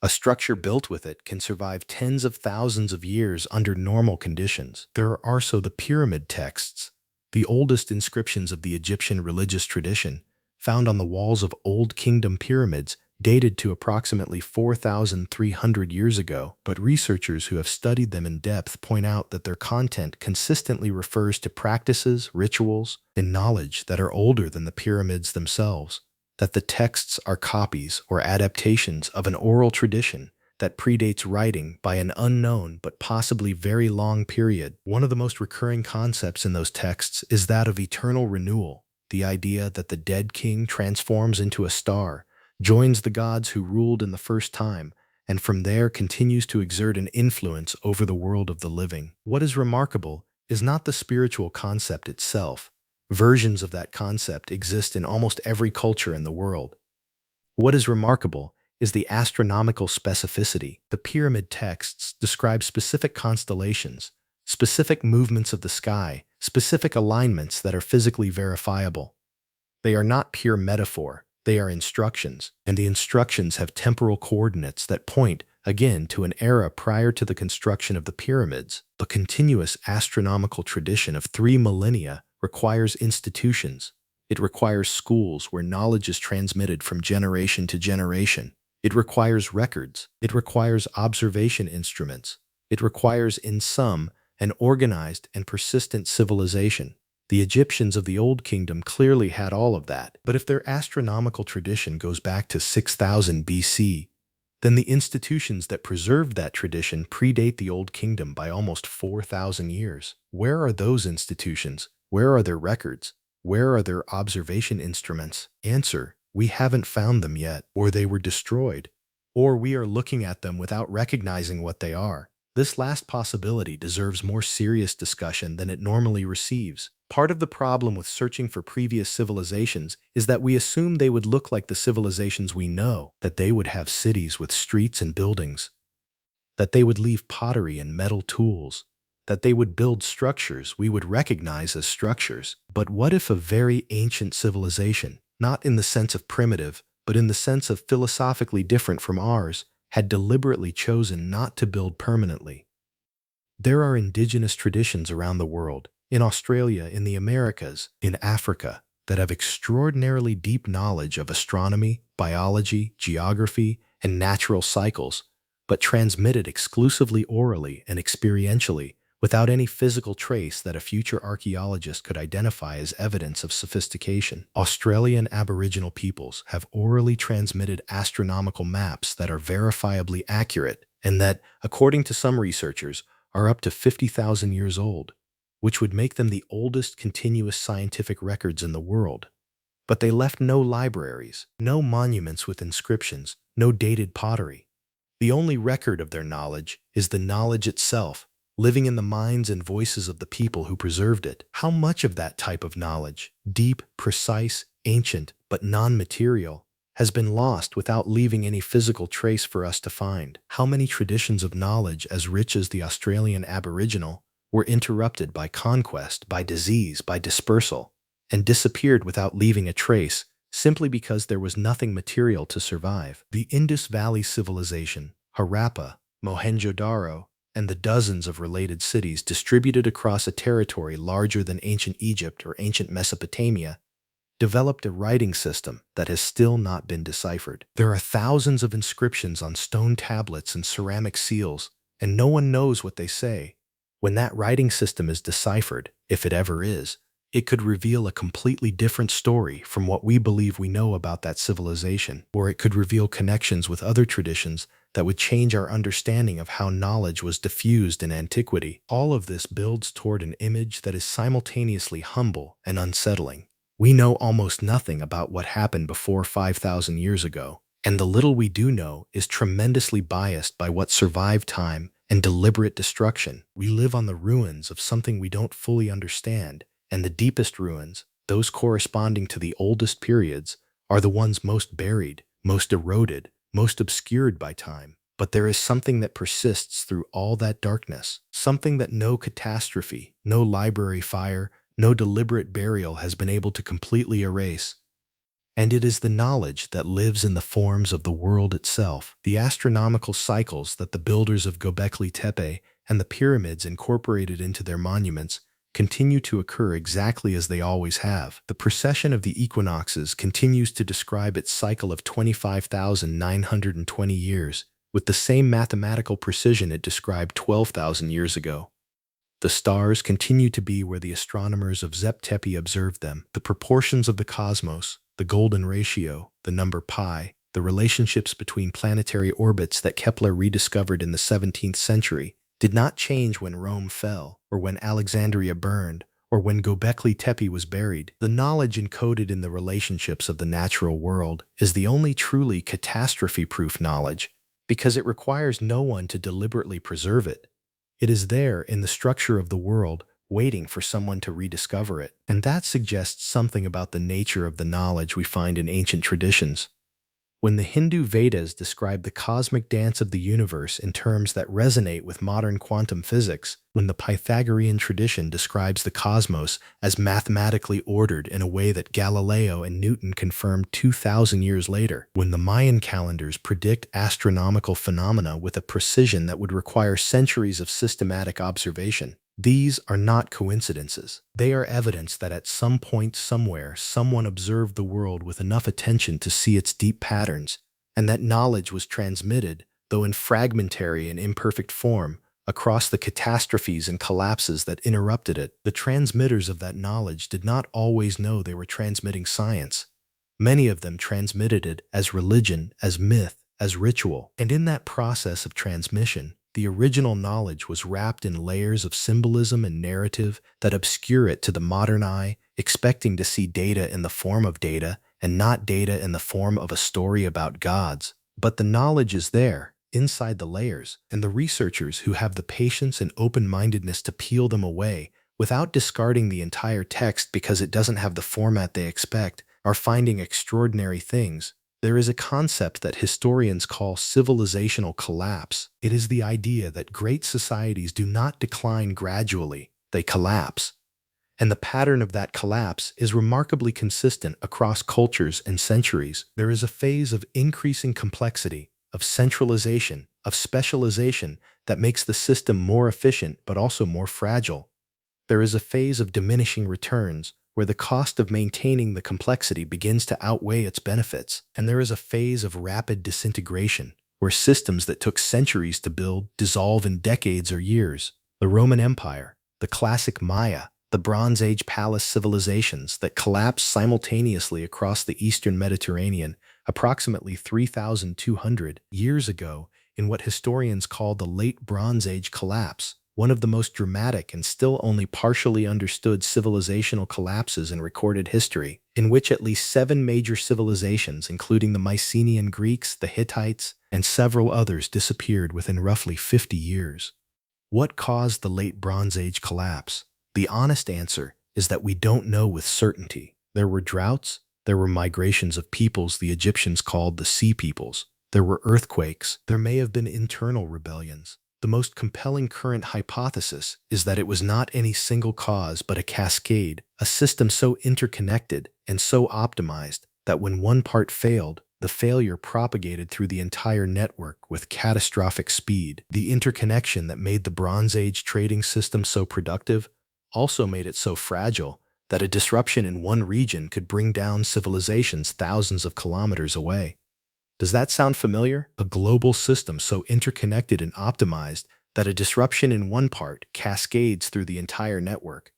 A structure built with it can survive tens of thousands of years under normal conditions. There are also the pyramid texts, the oldest inscriptions of the Egyptian religious tradition, found on the walls of Old Kingdom pyramids dated to approximately 4,300 years ago, but researchers who have studied them in depth point out that their content consistently refers to practices, rituals, and knowledge that are older than the pyramids themselves, that the texts are copies or adaptations of an oral tradition that predates writing by an unknown but possibly very long period. One of the most recurring concepts in those texts is that of eternal renewal, the idea that the dead king transforms into a star, joins the gods who ruled in the first time, and from there continues to exert an influence over the world of the living. What is remarkable is not the spiritual concept itself. Versions of that concept exist in almost every culture in the world. What is remarkable is the astronomical specificity. The pyramid texts describe specific constellations, specific movements of the sky, specific alignments that are physically verifiable. They are not pure metaphor. They are instructions, and the instructions have temporal coordinates that point, again, to an era prior to the construction of the pyramids. A continuous astronomical tradition of 3 millennia requires institutions. It requires schools where knowledge is transmitted from generation to generation. It requires records. It requires observation instruments. It requires, in sum, an organized and persistent civilization. The Egyptians of the Old Kingdom clearly had all of that. But if their astronomical tradition goes back to 6000 BC, then the institutions that preserved that tradition predate the Old Kingdom by almost 4,000 years. Where are those institutions? Where are their records? Where are their observation instruments? Answer: we haven't found them yet, or they were destroyed, or we are looking at them without recognizing what they are. This last possibility deserves more serious discussion than it normally receives. Part of the problem with searching for previous civilizations is that we assume they would look like the civilizations we know, that they would have cities with streets and buildings, that they would leave pottery and metal tools, that they would build structures we would recognize as structures. But what if a very ancient civilization, not in the sense of primitive, but in the sense of philosophically different from ours, had deliberately chosen not to build permanently? There are indigenous traditions around the world, in Australia, in the Americas, in Africa, that have extraordinarily deep knowledge of astronomy, biology, geography, and natural cycles, but transmitted exclusively orally and experientially, without any physical trace that a future archaeologist could identify as evidence of sophistication. Australian Aboriginal peoples have orally transmitted astronomical maps that are verifiably accurate and that, according to some researchers, are up to 50,000 years old, which would make them the oldest continuous scientific records in the world. But they left no libraries, no monuments with inscriptions, no dated pottery. The only record of their knowledge is the knowledge itself, living in the minds and voices of the people who preserved it. How much of that type of knowledge, deep, precise, ancient, but non-material, has been lost without leaving any physical trace for us to find? How many traditions of knowledge as rich as the Australian Aboriginal were interrupted by conquest, by disease, by dispersal, and disappeared without leaving a trace, simply because there was nothing material to survive? The Indus Valley Civilization, Harappa, Mohenjo-Daro, and the dozens of related cities distributed across a territory larger than ancient Egypt or ancient Mesopotamia developed a writing system that has still not been deciphered. There are thousands of inscriptions on stone tablets and ceramic seals, and no one knows what they say. When that writing system is deciphered, if it ever is, it could reveal a completely different story from what we believe we know about that civilization, or it could reveal connections with other traditions that would change our understanding of how knowledge was diffused in antiquity. All of this builds toward an image that is simultaneously humble and unsettling. We know almost nothing about what happened before 5,000 years ago, and the little we do know is tremendously biased by what survived time and deliberate destruction. We live on the ruins of something we don't fully understand, and the deepest ruins, those corresponding to the oldest periods, are the ones most buried, most eroded, most obscured by time. But there is something that persists through all that darkness, something that no catastrophe, no library fire, no deliberate burial has been able to completely erase. And it is the knowledge that lives in the forms of the world itself, the astronomical cycles that the builders of Göbekli Tepe and the pyramids incorporated into their monuments continue to occur exactly as they always have. The precession of the equinoxes continues to describe its cycle of 25,920 years, with the same mathematical precision it described 12,000 years ago. The stars continue to be where the astronomers of Göbekli Tepe observed them. The proportions of the cosmos, the golden ratio, the number pi, the relationships between planetary orbits that Kepler rediscovered in the 17th century did not change when Rome fell, or when Alexandria burned, or when Göbekli Tepe was buried. The knowledge encoded in the relationships of the natural world is the only truly catastrophe-proof knowledge, because it requires no one to deliberately preserve it. It is there in the structure of the world, waiting for someone to rediscover it. And that suggests something about the nature of the knowledge we find in ancient traditions. When the Hindu Vedas describe the cosmic dance of the universe in terms that resonate with modern quantum physics, when the Pythagorean tradition describes the cosmos as mathematically ordered in a way that Galileo and Newton confirmed 2,000 years later, when the Mayan calendars predict astronomical phenomena with a precision that would require centuries of systematic observation, these are not coincidences. They are evidence that at some point somewhere someone observed the world with enough attention to see its deep patterns, and that knowledge was transmitted, though in fragmentary and imperfect form, across the catastrophes and collapses that interrupted it. The transmitters of that knowledge did not always know they were transmitting science. Many of them transmitted it as religion, as myth, as ritual. And in that process of transmission, the original knowledge was wrapped in layers of symbolism and narrative that obscure it to the modern eye, expecting to see data in the form of data and not data in the form of a story about gods. But the knowledge is there, inside the layers, and the researchers who have the patience and open-mindedness to peel them away without discarding the entire text because it doesn't have the format they expect are finding extraordinary things. There is a concept that historians call civilizational collapse. It is the idea that great societies do not decline gradually, they collapse. And the pattern of that collapse is remarkably consistent across cultures and centuries. There is a phase of increasing complexity, of centralization, of specialization that makes the system more efficient but also more fragile. There is a phase of diminishing returns, where the cost of maintaining the complexity begins to outweigh its benefits. And there is a phase of rapid disintegration, where systems that took centuries to build dissolve in decades or years. The Roman Empire, the classic Maya, the Bronze Age palace civilizations that collapsed simultaneously across the eastern Mediterranean approximately 3,200 years ago in what historians call the Late Bronze Age collapse, one of the most dramatic and still only partially understood civilizational collapses in recorded history, in which at least 7 major civilizations, including the Mycenaean Greeks, the Hittites, and several others, disappeared within roughly 50 years. What caused the Late Bronze Age collapse? The honest answer is that we don't know with certainty. There were droughts, there were migrations of peoples the Egyptians called the Sea Peoples, there were earthquakes, there may have been internal rebellions. The most compelling current hypothesis is that it was not any single cause but a cascade, a system so interconnected and so optimized that when one part failed, the failure propagated through the entire network with catastrophic speed. The interconnection that made the Bronze Age trading system so productive also made it so fragile that a disruption in one region could bring down civilizations thousands of kilometers away. Does that sound familiar? A global system so interconnected and optimized that a disruption in one part cascades through the entire network.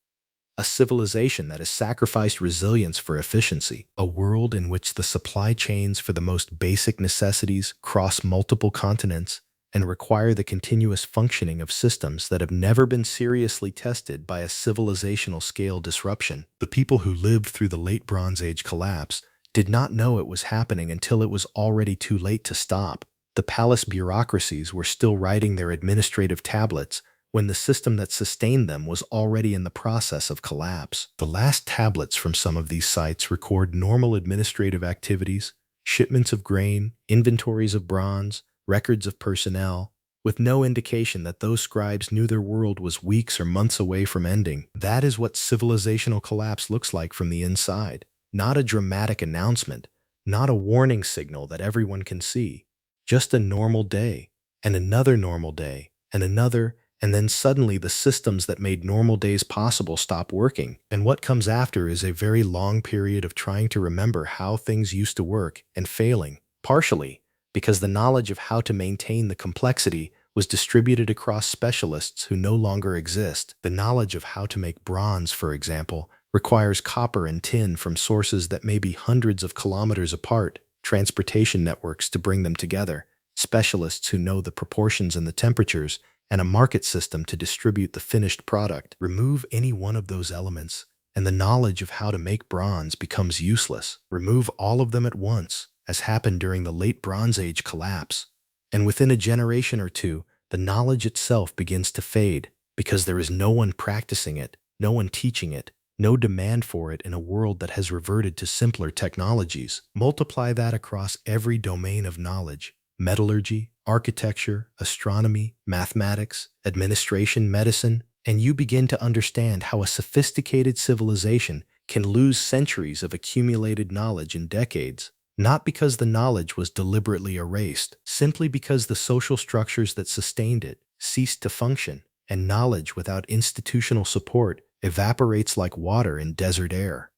A civilization that has sacrificed resilience for efficiency. A world in which the supply chains for the most basic necessities cross multiple continents and require the continuous functioning of systems that have never been seriously tested by a civilizational scale disruption. The people who lived through the Late Bronze Age collapse did not know it was happening until it was already too late to stop. The palace bureaucracies were still writing their administrative tablets when the system that sustained them was already in the process of collapse. The last tablets from some of these sites record normal administrative activities, shipments of grain, inventories of bronze, records of personnel, with no indication that those scribes knew their world was weeks or months away from ending. That is what civilizational collapse looks like from the inside. Not a dramatic announcement, not a warning signal that everyone can see. Just a normal day, and another normal day, and another, and then suddenly the systems that made normal days possible stop working. And what comes after is a very long period of trying to remember how things used to work and failing, partially because the knowledge of how to maintain the complexity was distributed across specialists who no longer exist. The knowledge of how to make bronze, for example, requires copper and tin from sources that may be hundreds of kilometers apart, transportation networks to bring them together, specialists who know the proportions and the temperatures, and a market system to distribute the finished product. Remove any one of those elements, and the knowledge of how to make bronze becomes useless. Remove all of them at once, as happened during the Late Bronze Age collapse. And within a generation or two, the knowledge itself begins to fade, because there is no one practicing it, no one teaching it, no demand for it in a world that has reverted to simpler technologies. Multiply that across every domain of knowledge: metallurgy, architecture, astronomy, mathematics, administration, medicine, and you begin to understand how a sophisticated civilization can lose centuries of accumulated knowledge in decades, not because the knowledge was deliberately erased, simply because the social structures that sustained it ceased to function, and knowledge without institutional support evaporates like water in desert air.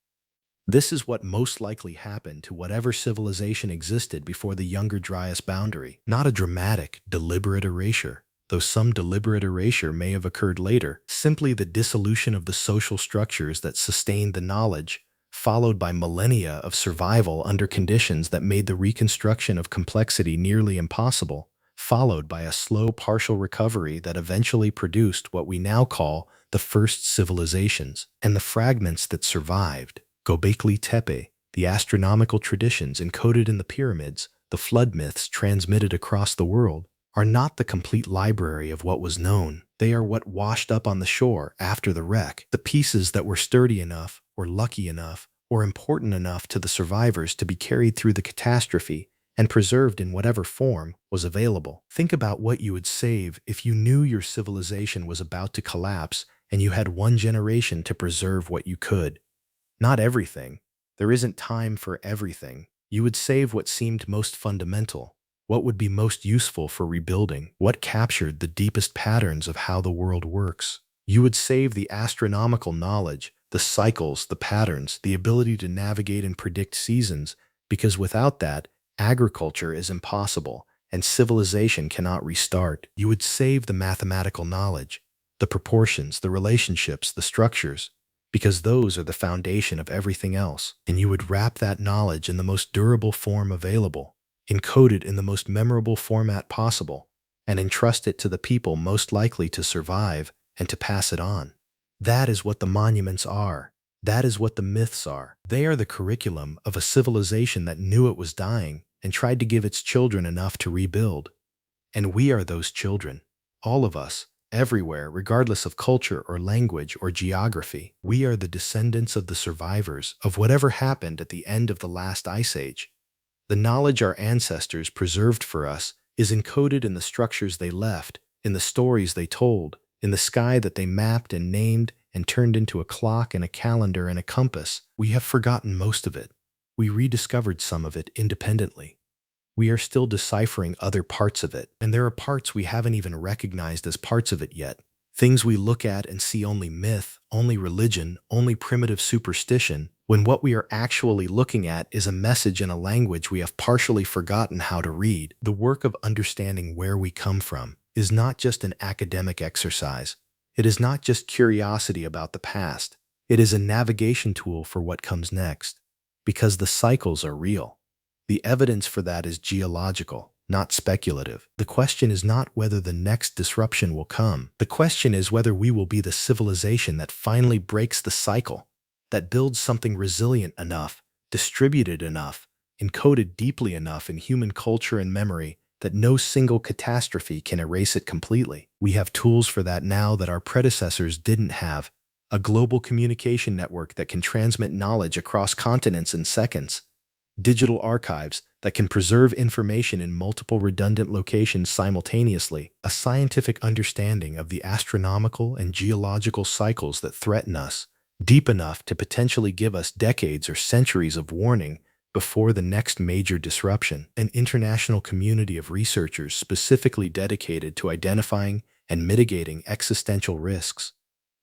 This is what most likely happened to whatever civilization existed before the Younger Dryas boundary. Not a dramatic, deliberate erasure, though some deliberate erasure may have occurred later, simply the dissolution of the social structures that sustained the knowledge, followed by millennia of survival under conditions that made the reconstruction of complexity nearly impossible, followed by a slow partial recovery that eventually produced what we now call the first civilizations. And the fragments that survived: Göbekli Tepe, the astronomical traditions encoded in the pyramids, the flood myths transmitted across the world, are not the complete library of what was known. They are what washed up on the shore after the wreck, the pieces that were sturdy enough, or lucky enough, or important enough to the survivors to be carried through the catastrophe and preserved in whatever form was available. Think about what you would save if you knew your civilization was about to collapse and you had one generation to preserve what you could. Not everything. There isn't time for everything. You would save what seemed most fundamental, what would be most useful for rebuilding, what captured the deepest patterns of how the world works. You would save the astronomical knowledge, the cycles, the patterns, the ability to navigate and predict seasons, because without that, agriculture is impossible and civilization cannot restart. You would save the mathematical knowledge, the proportions, the relationships, the structures, because those are the foundation of everything else. And you would wrap that knowledge in the most durable form available, encode it in the most memorable format possible, and entrust it to the people most likely to survive and to pass it on. That is what the monuments are. That is what the myths are. They are the curriculum of a civilization that knew it was dying and tried to give its children enough to rebuild. And we are those children. All of us, everywhere, regardless of culture or language or geography. We are the descendants of the survivors of whatever happened at the end of the last ice age. The knowledge our ancestors preserved for us is encoded in the structures they left, in the stories they told, in the sky that they mapped and named and turned into a clock and a calendar and a compass. We have forgotten most of it. We rediscovered some of it independently. We are still deciphering other parts of it, and there are parts we haven't even recognized as parts of it yet. Things we look at and see only myth, only religion, only primitive superstition, when what we are actually looking at is a message in a language we have partially forgotten how to read. The work of understanding where we come from is not just an academic exercise. It is not just curiosity about the past. It is a navigation tool for what comes next, because the cycles are real. The evidence for that is geological, not speculative. The question is not whether the next disruption will come. The question is whether we will be the civilization that finally breaks the cycle, that builds something resilient enough, distributed enough, encoded deeply enough in human culture and memory that no single catastrophe can erase it completely. We have tools for that now that our predecessors didn't have. A global communication network that can transmit knowledge across continents in seconds. Digital archives that can preserve information in multiple redundant locations simultaneously, a scientific understanding of the astronomical and geological cycles that threaten us, deep enough to potentially give us decades or centuries of warning before the next major disruption, an international community of researchers specifically dedicated to identifying and mitigating existential risks.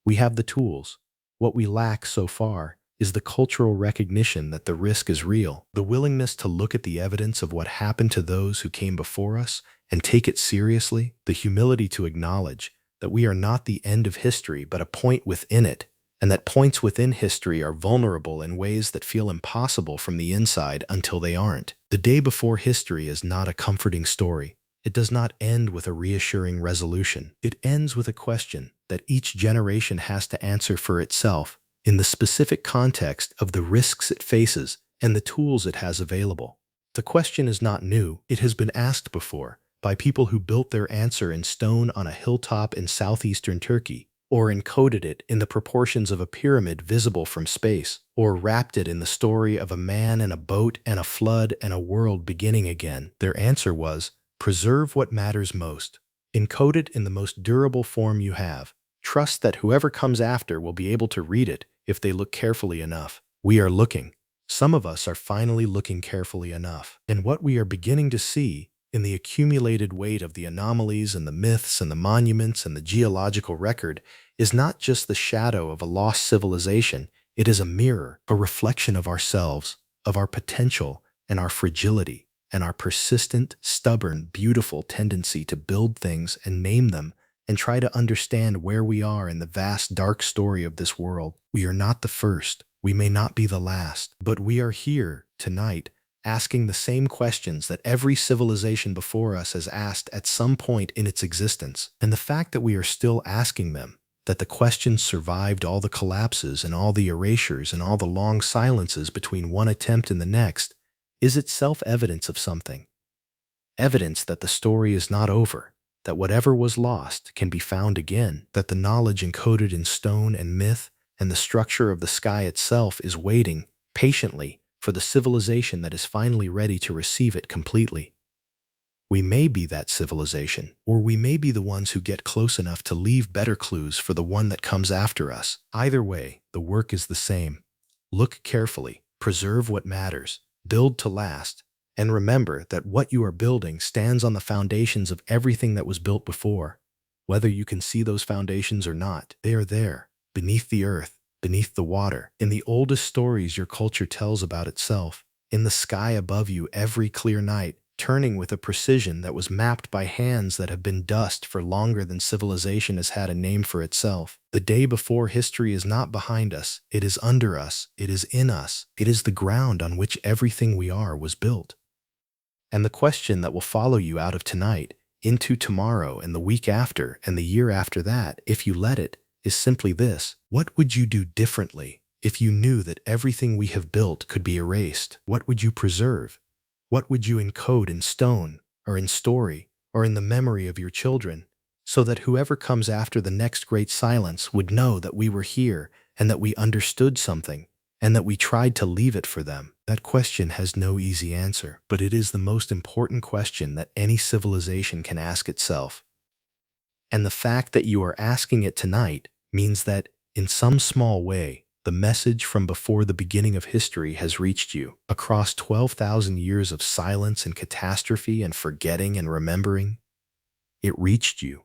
We have the tools. What we lack so far is the cultural recognition that the risk is real, the willingness to look at the evidence of what happened to those who came before us and take it seriously, the humility to acknowledge that we are not the end of history but a point within it, and that points within history are vulnerable in ways that feel impossible from the inside until they aren't. The day before history is not a comforting story. It does not end with a reassuring resolution. It ends with a question that each generation has to answer for itself, in the specific context of the risks it faces and the tools it has available. The question is not new. It has been asked before by people who built their answer in stone on a hilltop in southeastern Turkey, or encoded it in the proportions of a pyramid visible from space, or wrapped it in the story of a man and a boat and a flood and a world beginning again. Their answer was, preserve what matters most. Encode it in the most durable form you have. Trust that whoever comes after will be able to read it if they look carefully enough. We are looking. Some of us are finally looking carefully enough. And what we are beginning to see in the accumulated weight of the anomalies and the myths and the monuments and the geological record is not just the shadow of a lost civilization. It is a mirror, a reflection of ourselves, of our potential and our fragility, and our persistent, stubborn, beautiful tendency to build things and name them and try to understand where we are in the vast, dark story of this world. We are not the first. We may not be the last. But we are here, tonight, asking the same questions that every civilization before us has asked at some point in its existence. And the fact that we are still asking them, that the questions survived all the collapses and all the erasures and all the long silences between one attempt and the next, is itself evidence of something. Evidence that the story is not over, that whatever was lost can be found again, that the knowledge encoded in stone and myth and the structure of the sky itself is waiting patiently for the civilization that is finally ready to receive it completely. We may be that civilization, or we may be the ones who get close enough to leave better clues for the one that comes after us. Either way, the work is the same. Look carefully, preserve what matters, build to last, and remember that what you are building stands on the foundations of everything that was built before. Whether you can see those foundations or not, they are there, beneath the earth, beneath the water, in the oldest stories your culture tells about itself, in the sky above you every clear night, turning with a precision that was mapped by hands that have been dust for longer than civilization has had a name for itself. The day before history is not behind us, it is under us, it is in us, it is the ground on which everything we are was built. And the question that will follow you out of tonight, into tomorrow and the week after and the year after that, if you let it, is simply this: what would you do differently if you knew that everything we have built could be erased? What would you preserve? What would you encode in stone, or in story, or in the memory of your children, so that whoever comes after the next great silence would know that we were here and that we understood something, and that we tried to leave it for them? That question has no easy answer, but it is the most important question that any civilization can ask itself. And the fact that you are asking it tonight means that, in some small way, the message from before the beginning of history has reached you. Across 12,000 years of silence and catastrophe and forgetting and remembering, it reached you.